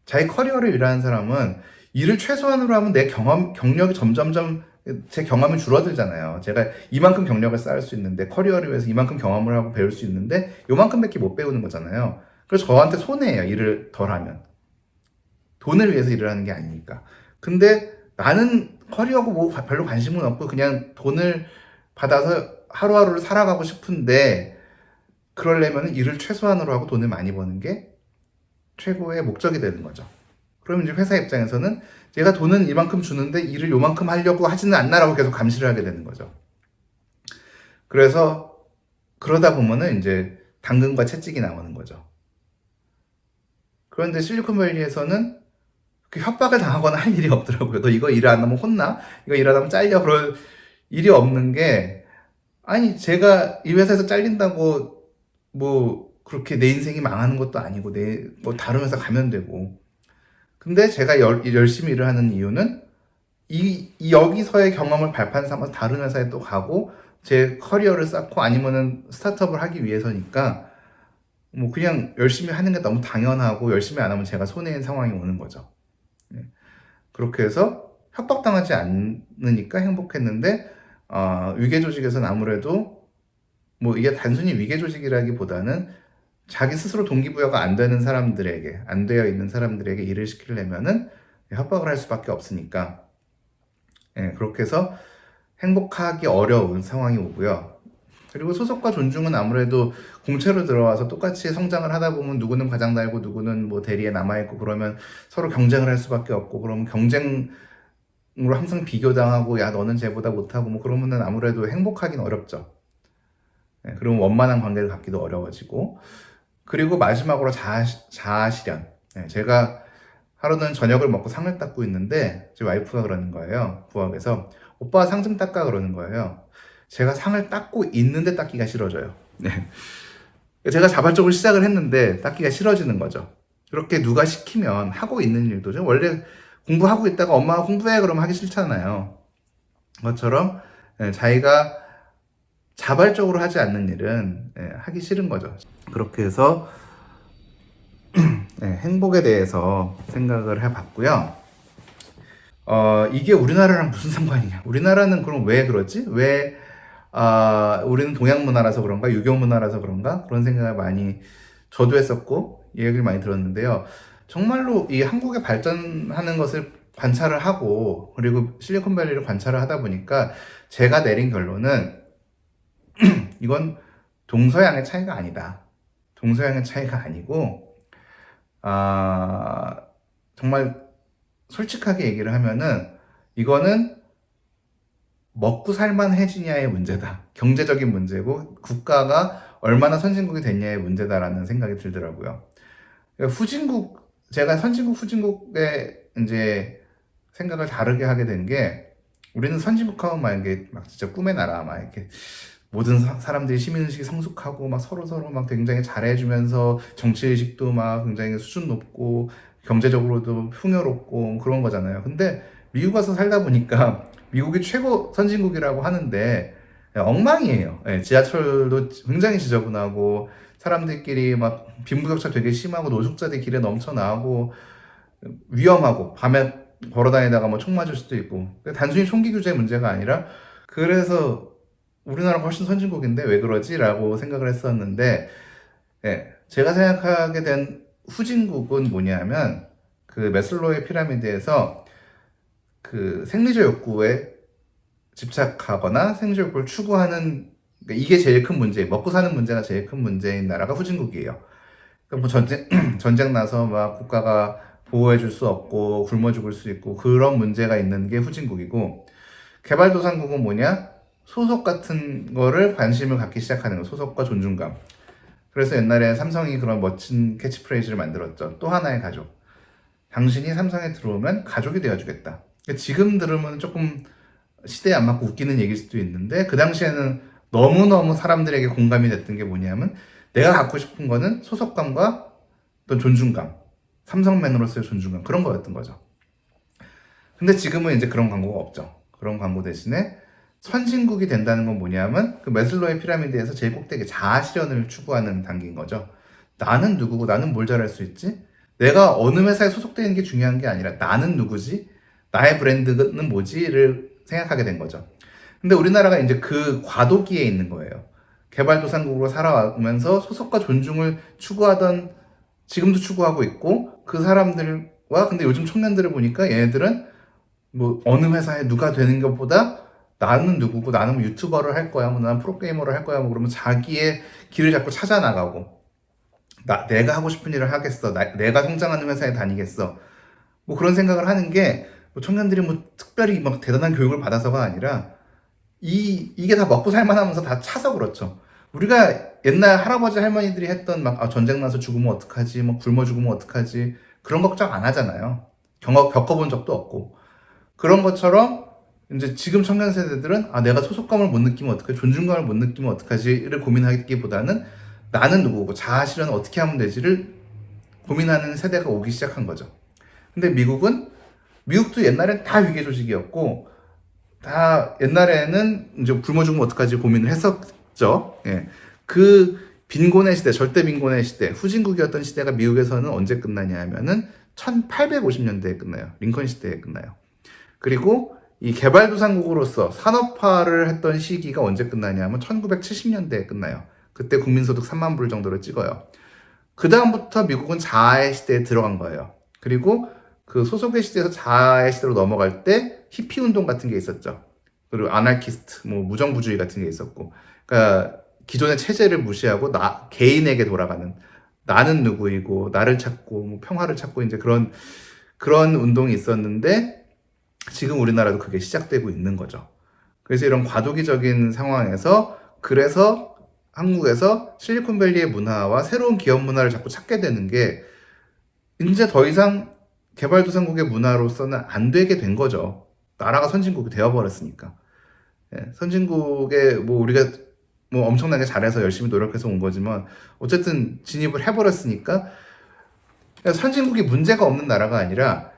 자기 커리어를 위하는 사람은 일을 최소한으로 하면 내 경력이 점점점 제 경험이 줄어들잖아요. 제가 이만큼 경력을 쌓을 수 있는데, 커리어를 위해서 이만큼 경험을 하고 배울 수 있는데 요만큼밖에 못 배우는 거잖아요. 그래서 저한테 손해예요. 일을 덜 하면. 돈을 위해서 일을 하는 게 아니니까. 근데 나는 커리어고 뭐 별로 관심은 없고 그냥 돈을 받아서 하루하루를 살아가고 싶은데, 그러려면 일을 최소한으로 하고 돈을 많이 버는 게 최고의 목적이 되는 거죠. 그럼 이제 회사 입장에서는 제가 돈은 이만큼 주는데 일을 요만큼 하려고 하지는 않나라고 계속 감시를 하게 되는 거죠. 그래서 그러다 보면은 이제 당근과 채찍이 나오는 거죠. 그런데 실리콘밸리에서는 그 협박을 당하거나 할 일이 없더라고요. 너 이거 일 안 하면 혼나? 이거 일 안 하면 잘려? 그럴 일이 없는 게, 아니, 제가 이 회사에서 잘린다고 뭐 그렇게 내 인생이 망하는 것도 아니고, 뭐 다른 회사 가면 되고. 근데 제가 열심히 일을 하는 이유는 이 여기서의 경험을 발판 삼아서 다른 회사에 또 가고 제 커리어를 쌓고 아니면은 스타트업을 하기 위해서니까, 뭐 그냥 열심히 하는 게 너무 당연하고 열심히 안 하면 제가 손해인 상황이 오는 거죠. 네. 그렇게 해서 협박당하지 않으니까 행복했는데, 위계 조직에서는 아무래도 뭐 이게 단순히 위계 조직이라기보다는 자기 스스로 동기부여가 안 되는 사람들에게, 안 되어 있는 사람들에게 일을 시키려면은 협박을 할 수밖에 없으니까, 예, 그렇게 해서 행복하기 어려운 상황이 오고요. 그리고 소속과 존중은 아무래도 공채로 들어와서 똑같이 성장을 하다 보면 누구는 과장 달고 누구는 뭐 대리에 남아있고 그러면 서로 경쟁을 할 수밖에 없고, 그러면 경쟁으로 항상 비교당하고, 야, 너는 쟤보다 못하고 뭐 그러면은 아무래도 행복하긴 어렵죠. 예, 그러면 원만한 관계를 갖기도 어려워지고, 그리고 마지막으로 자아실현. 예, 제가 하루는 저녁을 먹고 상을 닦고 있는데 제 와이프가 그러는 거예요. 부엌에서 오빠 상 좀 닦아 그러는 거예요. 제가 상을 닦고 있는데 닦기가 싫어져요. 네. 제가 자발적으로 시작을 했는데 닦기가 싫어지는 거죠. 그렇게 누가 시키면 하고 있는 일도 좀, 원래 공부하고 있다가 엄마가 공부해 그러면 하기 싫잖아요. 그것처럼 자기가 자발적으로 하지 않는 일은 하기 싫은 거죠. 그렇게 해서 행복에 대해서 생각을 해봤고요. 이게 우리나라랑 무슨 상관이냐? 우리나라는 그럼 왜 그러지? 왜 우리는 동양 문화라서 그런가? 유교 문화라서 그런가? 그런 생각을 많이 저도 했었고 이 얘기를 많이 들었는데요. 정말로 이 한국의 발전하는 것을 관찰을 하고, 그리고 실리콘밸리를 관찰을 하다 보니까 제가 내린 결론은 이건 동서양의 차이가 아니다. 동서양의 차이가 아니고, 정말 솔직하게 얘기를 하면은 이거는 먹고 살만해지냐의 문제다. 경제적인 문제고 국가가 얼마나 선진국이 됐냐의 문제다라는 생각이 들더라고요. 그러니까 제가 선진국, 후진국의 이제 생각을 다르게 하게 된 게, 우리는 선진국 하면 막 이게 막 진짜 꿈의 나라, 막 이렇게 모든 사람들이 시민의식이 성숙하고 막 서로 막 굉장히 잘해주면서 정치의식도 막 굉장히 수준 높고 경제적으로도 풍요롭고 그런 거잖아요. 근데 미국 와서 살다 보니까 미국이 최고 선진국이라고 하는데 엉망이에요. 예, 지하철도 굉장히 지저분하고 사람들끼리 막 빈부격차 되게 심하고 노숙자들 길에 넘쳐나고 위험하고 밤에 걸어다니다가 뭐 총 맞을 수도 있고, 단순히 총기 규제 문제가 아니라, 그래서 우리나라가 훨씬 선진국인데 왜 그러지? 라고 생각을 했었는데, 예, 제가 생각하게 된 후진국은 뭐냐면, 그 메슬로우의 피라미드에서 그 생리적 욕구에 집착하거나 생리적 욕구를 추구하는, 그러니까 이게 제일 큰 문제, 먹고 사는 문제가 제일 큰 문제인 나라가 후진국이에요. 그러니까 뭐 전쟁 나서 막 국가가 보호해줄 수 없고 굶어 죽을 수 있고 그런 문제가 있는 게 후진국이고, 개발도상국은 뭐냐? 소속 같은 거를 관심을 갖기 시작하는 거, 소속과 존중감. 그래서 옛날에 삼성이 그런 멋진 캐치프레이즈를 만들었죠. 또 하나의 가족. 당신이 삼성에 들어오면 가족이 되어주겠다. 지금 들으면 조금 시대에 안 맞고 웃기는 얘기일 수도 있는데, 그 당시에는 너무너무 사람들에게 공감이 됐던 게 뭐냐면, 내가 갖고 싶은 거는 소속감과 어떤 존중감, 삼성맨으로서의 존중감, 그런 거였던 거죠. 근데 지금은 이제 그런 광고가 없죠. 그런 광고 대신에 선진국이 된다는 건 뭐냐면, 그 메슬로우의 피라미드에서 제일 꼭대기 자아 실현을 추구하는 단계인 거죠. 나는 누구고 나는 뭘 잘할 수 있지? 내가 어느 회사에 소속되는 게 중요한 게 아니라 나는 누구지? 나의 브랜드는 뭐지?를 생각하게 된 거죠. 근데 우리나라가 이제 그 과도기에 있는 거예요. 개발도상국으로 살아오면서 소속과 존중을 추구하던, 지금도 추구하고 있고, 그 사람들과, 근데 요즘 청년들을 보니까 얘네들은 뭐 어느 회사에 누가 되는 것보다 나는 누구고, 나는 뭐 유튜버를 할 거야, 뭐 나는 프로게이머를 할 거야, 뭐 그러면 자기의 길을 자꾸 찾아 나가고, 내가 하고 싶은 일을 하겠어, 내가 성장하는 회사에 다니겠어, 뭐 그런 생각을 하는 게, 뭐 청년들이 뭐 특별히 막 대단한 교육을 받아서가 아니라 이게 다 먹고 살만하면서 다 차서 그렇죠. 우리가 옛날 할아버지 할머니들이 했던 막 전쟁 나서 죽으면 어떡하지, 뭐 굶어 죽으면 어떡하지, 그런 걱정 안 하잖아요. 겪어본 적도 없고. 그런 것처럼 이제 지금 청년 세대들은 내가 소속감을 못 느끼면 어떡하지, 존중감을 못 느끼면 어떡하지를 고민하기보다는 나는 누구고 자아 실현을 어떻게 하면 되지를 고민하는 세대가 오기 시작한 거죠. 근데 미국도 옛날엔 다 위계 조직이었고, 다 옛날에는 이제 굶어 죽으면 어떡하지 고민을 했었죠. 예. 그 빈곤의 시대, 절대 빈곤의 시대, 후진국이었던 시대가 미국에서는 언제 끝나냐 하면은 1850년대에 끝나요. 링컨 시대에 끝나요. 그리고 이 개발도상국으로서 산업화를 했던 시기가 언제 끝나냐 하면 1970년대에 끝나요. 그때 국민소득 3만 불 정도를 찍어요. 그 다음부터 미국은 자아의 시대에 들어간 거예요. 그리고 그 소속의 시대에서 자아의 시대로 넘어갈 때 히피 운동 같은 게 있었죠. 그리고 아나키스트, 뭐 무정부주의 같은 게 있었고, 그러니까 기존의 체제를 무시하고 개인에게 돌아가는, 나는 누구이고 나를 찾고 뭐 평화를 찾고 이제 그런 운동이 있었는데 지금 우리나라도 그게 시작되고 있는 거죠. 그래서 이런 과도기적인 상황에서 그래서 한국에서 실리콘밸리의 문화와 새로운 기업 문화를 자꾸 찾게 되는 게 이제 더 이상 개발도상국의 문화로서는 안 되게 된 거죠. 나라가 선진국이 되어버렸으니까. 예, 선진국에 뭐 우리가 뭐 엄청나게 잘해서 열심히 노력해서 온 거지만 어쨌든 진입을 해버렸으니까 선진국이 문제가 없는 나라가 아니라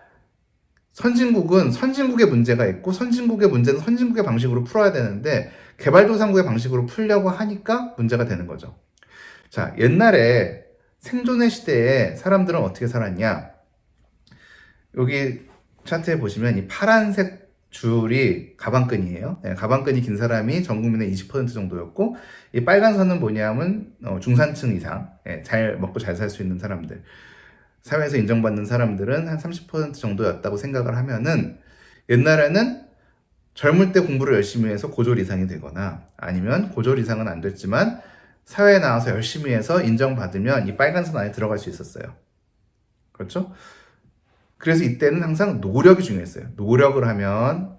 선진국은 선진국의 문제가 있고 선진국의 문제는 선진국의 방식으로 풀어야 되는데 개발도상국의 방식으로 풀려고 하니까 문제가 되는 거죠. 자, 옛날에 생존의 시대에 사람들은 어떻게 살았냐? 여기 차트에 보시면 이 파란색 줄이 가방끈이에요. 네, 가방끈이 긴 사람이 전 국민의 20% 정도였고, 이 빨간 선은 뭐냐면 중산층 이상, 잘 먹고 잘 살 수 있는 사람들, 사회에서 인정받는 사람들은 한 30% 정도였다고 생각을 하면은, 옛날에는 젊을 때 공부를 열심히 해서 고졸 이상이 되거나 아니면 고졸 이상은 안 됐지만 사회에 나와서 열심히 해서 인정받으면 이 빨간 선 안에 들어갈 수 있었어요. 그렇죠? 그래서 이때는 항상 노력이 중요했어요. 노력을 하면,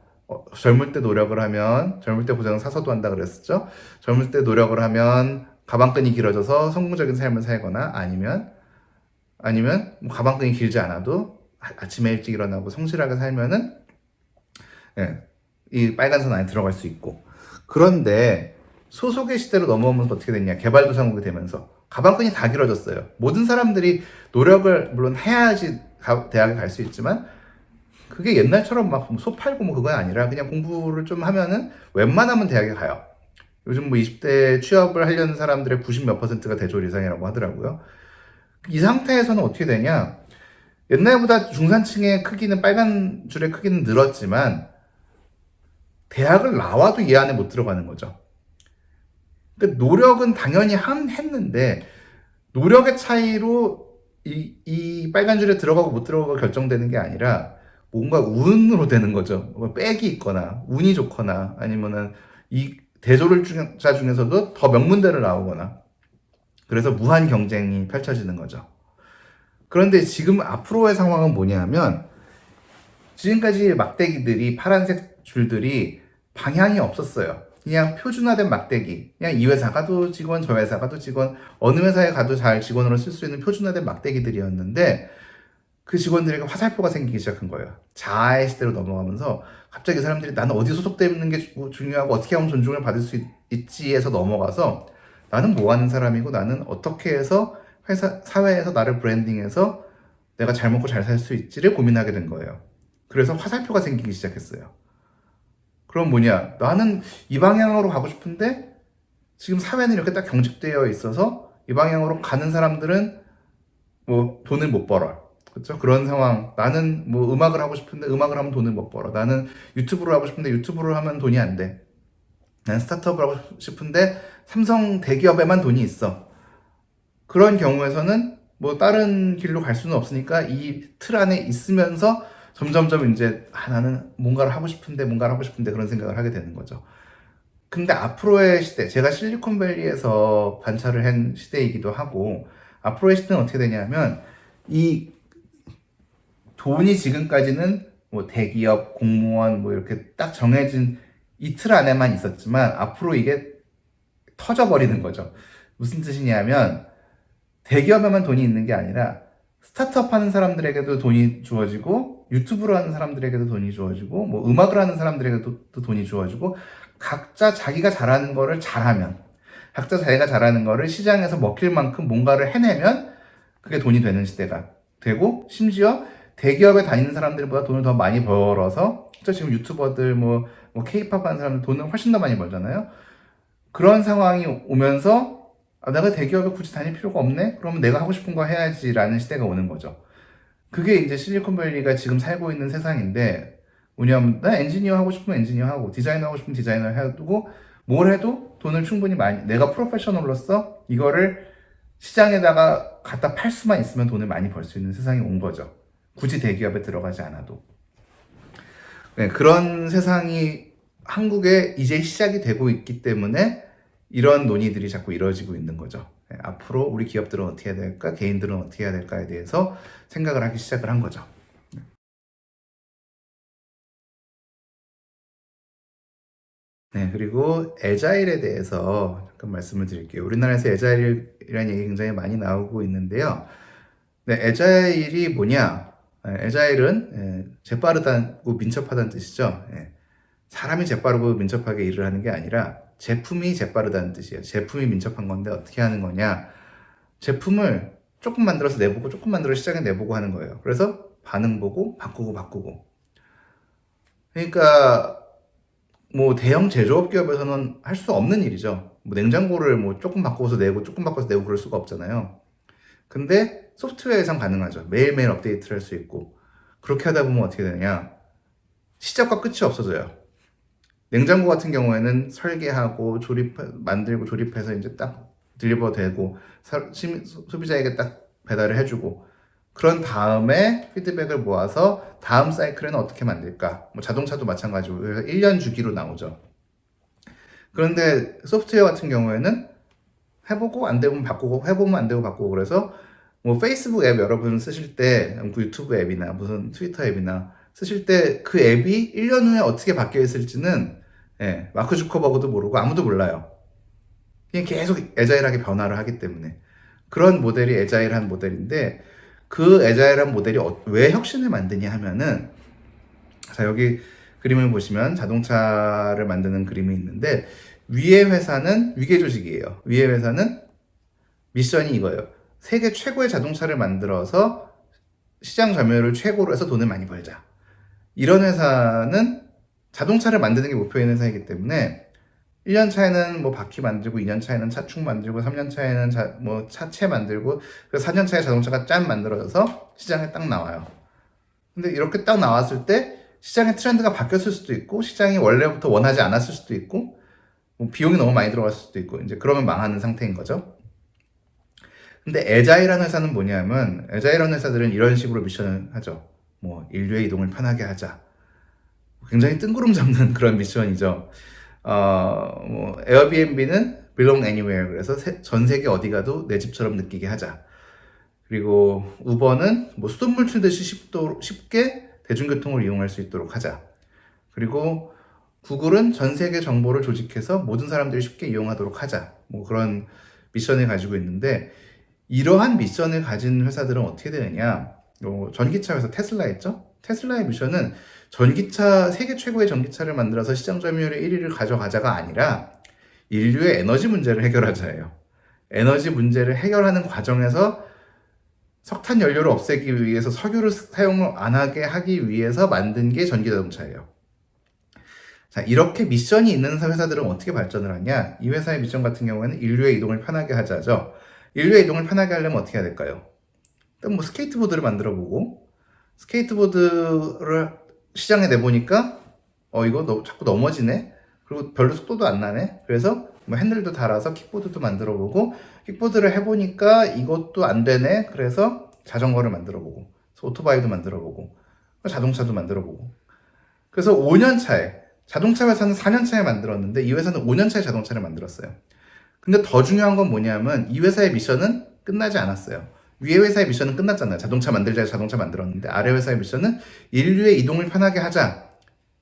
젊을 때 노력을 하면, 젊을 때 고생은 사서도 한다 그랬었죠. 젊을 때 노력을 하면 가방끈이 길어져서 성공적인 삶을 살거나 아니면 뭐 가방끈이 길지 않아도 아침에 일찍 일어나고 성실하게 살면은, 예, 이 빨간 선 안에 들어갈 수 있고. 그런데 소속의 시대로 넘어오면서 어떻게 됐냐? 개발도상국이 되면서 가방끈이 다 길어졌어요. 모든 사람들이 노력을 물론 해야지 대학에 갈 수 있지만 그게 옛날처럼 막 소 팔고 뭐 그건 아니라 그냥 공부를 좀 하면은 웬만하면 대학에 가요. 요즘 뭐 20대 취업을 하려는 사람들의 90 몇 %가 대졸 이상이라고 하더라고요. 이 상태에서는 어떻게 되냐? 옛날보다 중산층의 크기는, 빨간 줄의 크기는 늘었지만 대학을 나와도 이 안에 못 들어가는 거죠. 그러니까 노력은 당연히 했는데 노력의 차이로 이 빨간 줄에 들어가고 못 들어가고 결정되는 게 아니라 뭔가 운으로 되는 거죠. 뭐 빽이 있거나 운이 좋거나 아니면은 이 대졸자 중에서도 더 명문대를 나오거나, 그래서 무한 경쟁이 펼쳐지는 거죠. 그런데 지금 앞으로의 상황은 뭐냐면 지금까지 막대기들이, 파란색 줄들이 방향이 없었어요. 그냥 표준화된 막대기, 그냥 이 회사 가도 직원, 저 회사 가도 직원, 어느 회사에 가도 잘 직원으로 쓸 수 있는 표준화된 막대기들이었는데 그 직원들에게 화살표가 생기기 시작한 거예요. 자아의 시대로 넘어가면서 갑자기 사람들이 나는 어디 소속되어 있는 게 중요하고 어떻게 하면 존중을 받을 수 있지에서 넘어가서 나는 뭐 하는 사람이고 나는 어떻게 해서 사회에서 나를 브랜딩해서 내가 잘 먹고 잘 살 수 있지를 고민하게 된 거예요. 그래서 화살표가 생기기 시작했어요. 그럼 뭐냐? 나는 이 방향으로 가고 싶은데 지금 사회는 이렇게 딱 경직되어 있어서 이 방향으로 가는 사람들은 뭐 돈을 못 벌어. 그렇죠? 그런 상황. 나는 뭐 음악을 하고 싶은데 음악을 하면 돈을 못 벌어. 나는 유튜브를 하고 싶은데 유튜브를 하면 돈이 안 돼. 나는 스타트업을 하고 싶은데 삼성 대기업에만 돈이 있어. 그런 경우에서는 뭐 다른 길로 갈 수는 없으니까 이 틀 안에 있으면서 점점점 이제 나는 뭔가를 하고 싶은데 그런 생각을 하게 되는 거죠. 근데 앞으로의 시대, 제가 실리콘밸리에서 관찰을 한 시대이기도 하고, 앞으로의 시대는 어떻게 되냐면 이 돈이 지금까지는 뭐 대기업, 공무원 뭐 이렇게 딱 정해진 이 틀 안에만 있었지만 앞으로 이게 터져버리는 거죠. 무슨 뜻이냐면 대기업에만 돈이 있는 게 아니라 스타트업 하는 사람들에게도 돈이 주어지고 유튜브를 하는 사람들에게도 돈이 주어지고 뭐 음악을 하는 사람들에게도 또 돈이 주어지고 각자 자기가 잘하는 거를 잘하면 각자 자기가 잘하는 거를 시장에서 먹힐 만큼 뭔가를 해내면 그게 돈이 되는 시대가 되고 심지어 대기업에 다니는 사람들보다 돈을 더 많이 벌어서 지금 유튜버들 뭐 케이팝 하는 사람들 돈을 훨씬 더 많이 벌잖아요. 그런 상황이 오면서 내가 대기업에 굳이 다닐 필요가 없네? 그러면 내가 하고 싶은 거 해야지라는 시대가 오는 거죠. 그게 이제 실리콘밸리가 지금 살고 있는 세상인데 뭐냐면 나 엔지니어 하고 싶으면 엔지니어 하고 디자이너 하고 싶으면 디자이너 해두고 뭘 해도 돈을 충분히 많이 내가 프로페셔널로서 이거를 시장에다가 갖다 팔 수만 있으면 돈을 많이 벌 수 있는 세상이 온 거죠. 굳이 대기업에 들어가지 않아도. 네, 그런 세상이 한국에 이제 시작이 되고 있기 때문에 이런 논의들이 자꾸 이루어지고 있는 거죠. 네, 앞으로 우리 기업들은 어떻게 해야 될까, 개인들은 어떻게 해야 될까에 대해서 생각을 하기 시작을 한 거죠. 네, 그리고 애자일에 대해서 잠깐 말씀을 드릴게요. 우리나라에서 애자일이라는 얘기 굉장히 많이 나오고 있는데요. 네, 애자일이 뭐냐? 애자일은 재빠르다고 민첩하다는 뜻이죠. 사람이 재빠르고 민첩하게 일을 하는 게 아니라 제품이 재빠르다는 뜻이에요. 제품이 민첩한 건데 어떻게 하는 거냐? 제품을 조금 만들어서 내보고 조금 만들어서 시장에 내보고 하는 거예요. 그래서 반응 보고 바꾸고. 그러니까 뭐 대형 제조업 기업에서는 할 수 없는 일이죠. 뭐 냉장고를 뭐 조금 바꿔서 내고 조금 바꿔서 내고 그럴 수가 없잖아요. 근데 소프트웨어에선 가능하죠. 매일매일 업데이트를 할 수 있고. 그렇게 하다 보면 어떻게 되냐? 시작과 끝이 없어져요. 냉장고 같은 경우에는 설계하고 만들고 조립해서 이제 딱 딜리버 되고 소비자에게 딱 배달을 해주고 그런 다음에 피드백을 모아서 다음 사이클에는 어떻게 만들까? 뭐 자동차도 마찬가지고 그래서 1년 주기로 나오죠. 그런데 소프트웨어 같은 경우에는 해보고 안 되면 바꾸고 해보면 안 되고 바꾸고 그래서 뭐 페이스북 앱 여러분 쓰실 때 유튜브 앱이나 무슨 트위터 앱이나 쓰실 때 그 앱이 1년 후에 어떻게 바뀌어 있을지는 마크 주커버그도 모르고 아무도 몰라요. 그냥 계속 애자일하게 변화를 하기 때문에 그런 모델이 애자일한 모델인데 그 애자일한 모델이 왜 혁신을 만드냐 하면은 자 여기 그림을 보시면 자동차를 만드는 그림이 있는데 위의 회사는 위계 조직이에요. 위의 회사는 미션이 이거예요. 세계 최고의 자동차를 만들어서 시장 점유율을 최고로 해서 돈을 많이 벌자. 이런 회사는 자동차를 만드는 게 목표인 회사이기 때문에 1년 차에는 뭐 바퀴 만들고 2년 차에는 차축 만들고 3년 차에는 뭐 차체 만들고 그래서 4년 차에 자동차가 짠 만들어져서 시장에 딱 나와요. 근데 이렇게 딱 나왔을 때 시장의 트렌드가 바뀌었을 수도 있고 시장이 원래부터 원하지 않았을 수도 있고 뭐 비용이 너무 많이 들어갔을 수도 있고 이제 그러면 망하는 상태인 거죠. 근데 애자일한 회사는 뭐냐면 애자일한 회사들은 이런 식으로 미션을 하죠. 뭐 인류의 이동을 편하게 하자. 굉장히 뜬구름 잡는 그런 미션이죠. 뭐 에어비앤비는 belong anywhere 그래서 전 세계 어디 가도 내 집처럼 느끼게 하자. 그리고 우버는 뭐 수돗물 틀듯이 쉽게 대중교통을 이용할 수 있도록 하자. 그리고 구글은 전 세계 정보를 조직해서 모든 사람들이 쉽게 이용하도록 하자. 뭐 그런 미션을 가지고 있는데 이러한 미션을 가진 회사들은 어떻게 되느냐? 전기차 회사 테슬라 있죠? 테슬라의 미션은 세계 최고의 전기차를 만들어서 시장 점유율의 1위를 가져가자가 아니라 인류의 에너지 문제를 해결하자예요. 에너지 문제를 해결하는 과정에서 석탄 연료를 없애기 위해서 석유를 사용을 안 하게 하기 위해서 만든 게 전기자동차예요. 자, 이렇게 미션이 있는 회사들은 어떻게 발전을 하냐? 이 회사의 미션 같은 경우에는 인류의 이동을 편하게 하자죠. 인류의 이동을 편하게 하려면 어떻게 해야 될까요? 일단 뭐 스케이트보드를 만들어 보고 스케이트보드를 시장에 내보니까 이거 자꾸 넘어지네? 그리고 별로 속도도 안 나네? 그래서 뭐 핸들도 달아서 킥보드도 만들어 보고 킥보드를 해보니까 이것도 안 되네? 그래서 자전거를 만들어 보고 오토바이도 만들어 보고 자동차도 만들어 보고 그래서 5년 차에 자동차 회사는 4년 차에 만들었는데 이 회사는 5년 차에 자동차를 만들었어요. 근데 더 중요한 건 뭐냐면 이 회사의 미션은 끝나지 않았어요. 위에 회사의 미션은 끝났잖아요. 자동차 만들자 자동차 만들었는데 아래 회사의 미션은 인류의 이동을 편하게 하자.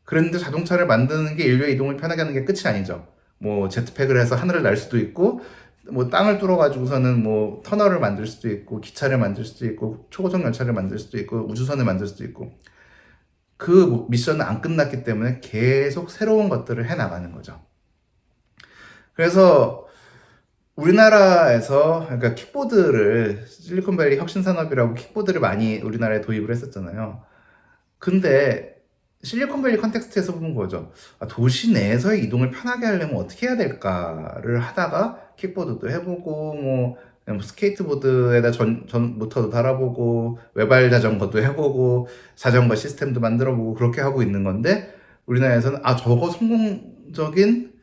그런데 자동차를 만드는 게 인류의 이동을 편하게 하는 게 끝이 아니죠. 뭐 제트팩을 해서 하늘을 날 수도 있고 뭐 땅을 뚫어가지고서는 뭐 터널을 만들 수도 있고 기차를 만들 수도 있고 초고속 열차를 만들 수도 있고 우주선을 만들 수도 있고 그 미션은 안 끝났기 때문에 계속 새로운 것들을 해 나가는 거죠. 그래서 우리나라에서 그러니까 킥보드를 실리콘밸리 혁신산업이라고 킥보드를 많이 우리나라에 도입을 했었잖아요. 근데 실리콘밸리 컨텍스트에서 보는 거죠. 도시 내에서의 이동을 편하게 하려면 어떻게 해야 될까를 하다가 킥보드도 해보고 뭐 스케이트보드에다 전 모터도 달아보고 외발 자전거도 해보고 자전거 시스템도 만들어보고 그렇게 하고 있는 건데 우리나라에서는 저거 성공적인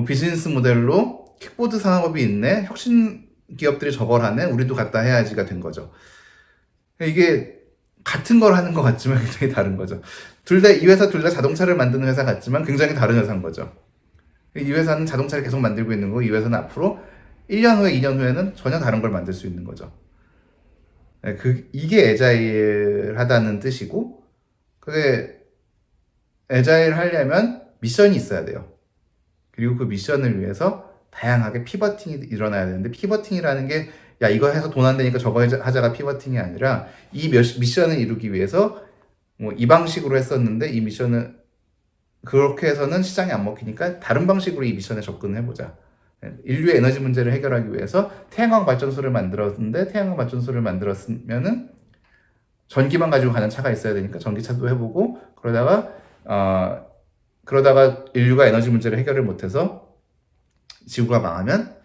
비즈니스 모델로 킥보드 산업이 있네, 혁신 기업들이 저걸 하네, 우리도 갖다 해야지가 된 거죠. 이게 같은 걸 하는 것 같지만 굉장히 다른 거죠. 이 회사 둘 다 자동차를 만드는 회사 같지만 굉장히 다른 회사인 거죠. 이 회사는 자동차를 계속 만들고 있는 거고 이 회사는 앞으로 1년 후에 2년 후에는 전혀 다른 걸 만들 수 있는 거죠. 이게 애자일 하다는 뜻이고, 그게 애자일 하려면 미션이 있어야 돼요. 그리고 그 미션을 위해서 다양하게 피버팅이 일어나야 되는데, 피버팅이라는 게 야 이거 해서 돈 안 되니까 저거 하자가 피버팅이 아니라 이 미션을 이루기 위해서 이 방식으로 했었는데 이 미션을 그렇게 해서는 시장이 안 먹히니까 다른 방식으로 이 미션에 접근을 해보자. 인류의 에너지 문제를 해결하기 위해서 태양광 발전소를 만들었는데 태양광 발전소를 만들었으면은 전기만 가지고 가는 차가 있어야 되니까 전기차도 해보고 그러다가 인류가 에너지 문제를 해결을 못해서 지구가 망하면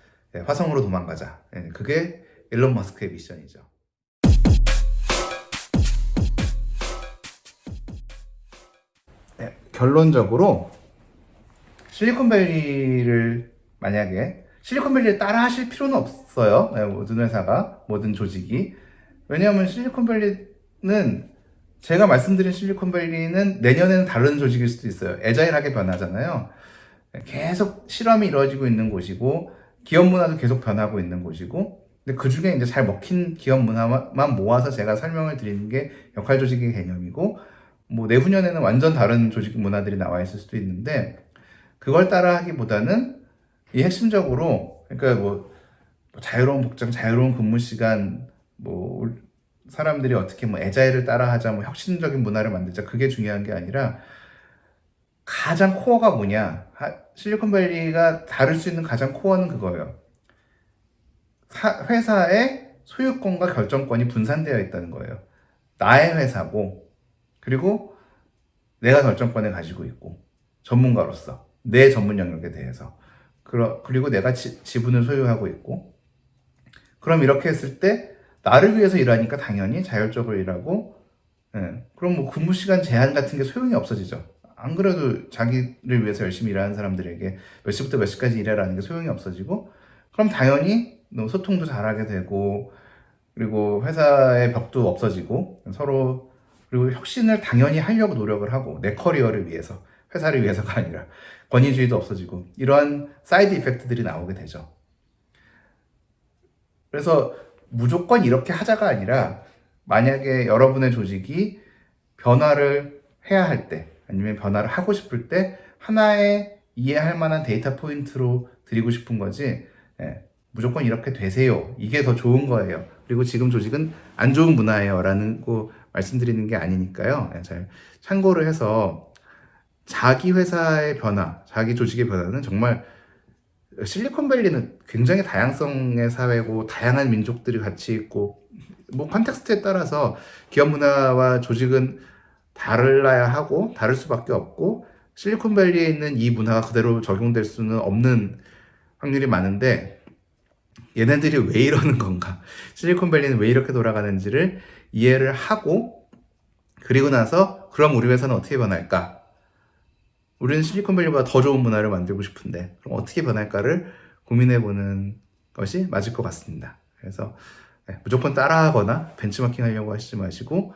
화성으로 도망가자. 그게 일론 머스크의 미션이죠. 결론적으로 실리콘밸리를 만약에 실리콘밸리를 따라 하실 필요는 없어요. 모든 회사가, 모든 조직이. 왜냐하면 실리콘밸리는 제가 말씀드린 실리콘밸리는 내년에는 다른 조직일 수도 있어요. 애자일하게 변하잖아요. 계속 실험이 이루어지고 있는 곳이고 기업 문화도 계속 변하고 있는 곳이고, 근데 그 중에 이제 잘 먹힌 기업 문화만 모아서 제가 설명을 드리는 게 역할 조직의 개념이고, 내후년에는 완전 다른 조직 문화들이 나와 있을 수도 있는데, 그걸 따라 하기보다는 이 핵심적으로, 그러니까 자유로운 복장, 자유로운 근무 시간, 사람들이 어떻게 애자일을 따라 하자, 혁신적인 문화를 만들자, 그게 중요한 게 아니라 가장 코어가 뭐냐? 실리콘밸리가 다룰 수 있는 가장 코어는 그거예요. 회사의 소유권과 결정권이 분산되어 있다는 거예요. 나의 회사고, 그리고 내가 결정권을 가지고 있고, 전문가로서 내 전문 영역에 대해서, 그리고 내가 지분을 소유하고 있고, 그럼 이렇게 했을 때 나를 위해서 일하니까 당연히 자율적으로 일하고, 그럼 근무 시간 제한 같은 게 소용이 없어지죠. 안 그래도 자기를 위해서 열심히 일하는 사람들에게 몇 시부터 몇 시까지 일하라는 게 소용이 없어지고, 그럼 당연히 소통도 잘하게 되고, 그리고 회사의 벽도 없어지고, 서로, 그리고 혁신을 당연히 하려고 노력을 하고, 내 커리어를 위해서, 회사를 위해서가 아니라, 권위주의도 없어지고, 이러한 사이드 이펙트들이 나오게 되죠. 그래서 무조건 이렇게 하자가 아니라, 만약에 여러분의 조직이 변화를 해야 할 때, 아니면 변화를 하고 싶을 때 하나의 이해할 만한 데이터 포인트로 드리고 싶은 거지, 무조건 이렇게 되세요, 이게 더 좋은 거예요, 그리고 지금 조직은 안 좋은 문화예요 라는 거 말씀드리는 게 아니니까요. 잘 참고를 해서 자기 회사의 변화, 자기 조직의 변화는 정말, 실리콘밸리는 굉장히 다양성의 사회고 다양한 민족들이 같이 있고 컨텍스트에 따라서 기업 문화와 조직은 달라야 하고 다를 수밖에 없고, 실리콘밸리에 있는 이 문화가 그대로 적용될 수는 없는 확률이 많은데, 얘네들이 왜 이러는 건가, 실리콘밸리는 왜 이렇게 돌아가는지를 이해를 하고, 그리고 나서 그럼 우리 회사는 어떻게 변할까, 우리는 실리콘밸리보다 더 좋은 문화를 만들고 싶은데 그럼 어떻게 변할까를 고민해보는 것이 맞을 것 같습니다. 그래서 무조건 따라하거나 벤치마킹 하려고 하시지 마시고,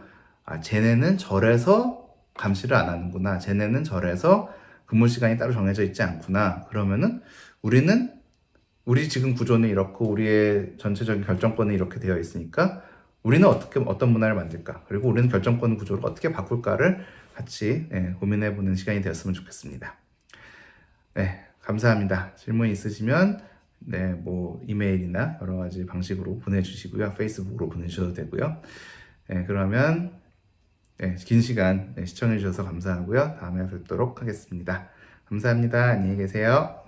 쟤네는 저래서 감시를 안 하는구나, 쟤네는 저래서 근무 시간이 따로 정해져 있지 않구나, 그러면은 우리 지금 구조는 이렇고 우리의 전체적인 결정권은 이렇게 되어 있으니까 우리는 어떤 문화를 만들까, 그리고 우리는 결정권 구조를 어떻게 바꿀까를 같이 고민해보는 시간이 되었으면 좋겠습니다. 네, 감사합니다. 질문 있으시면 이메일이나 여러 가지 방식으로 보내주시고요. 페이스북으로 보내주셔도 되고요. 그러면 네, 긴 시간 시청해 주셔서 감사하고요. 다음에 뵙도록 하겠습니다. 감사합니다. 안녕히 계세요.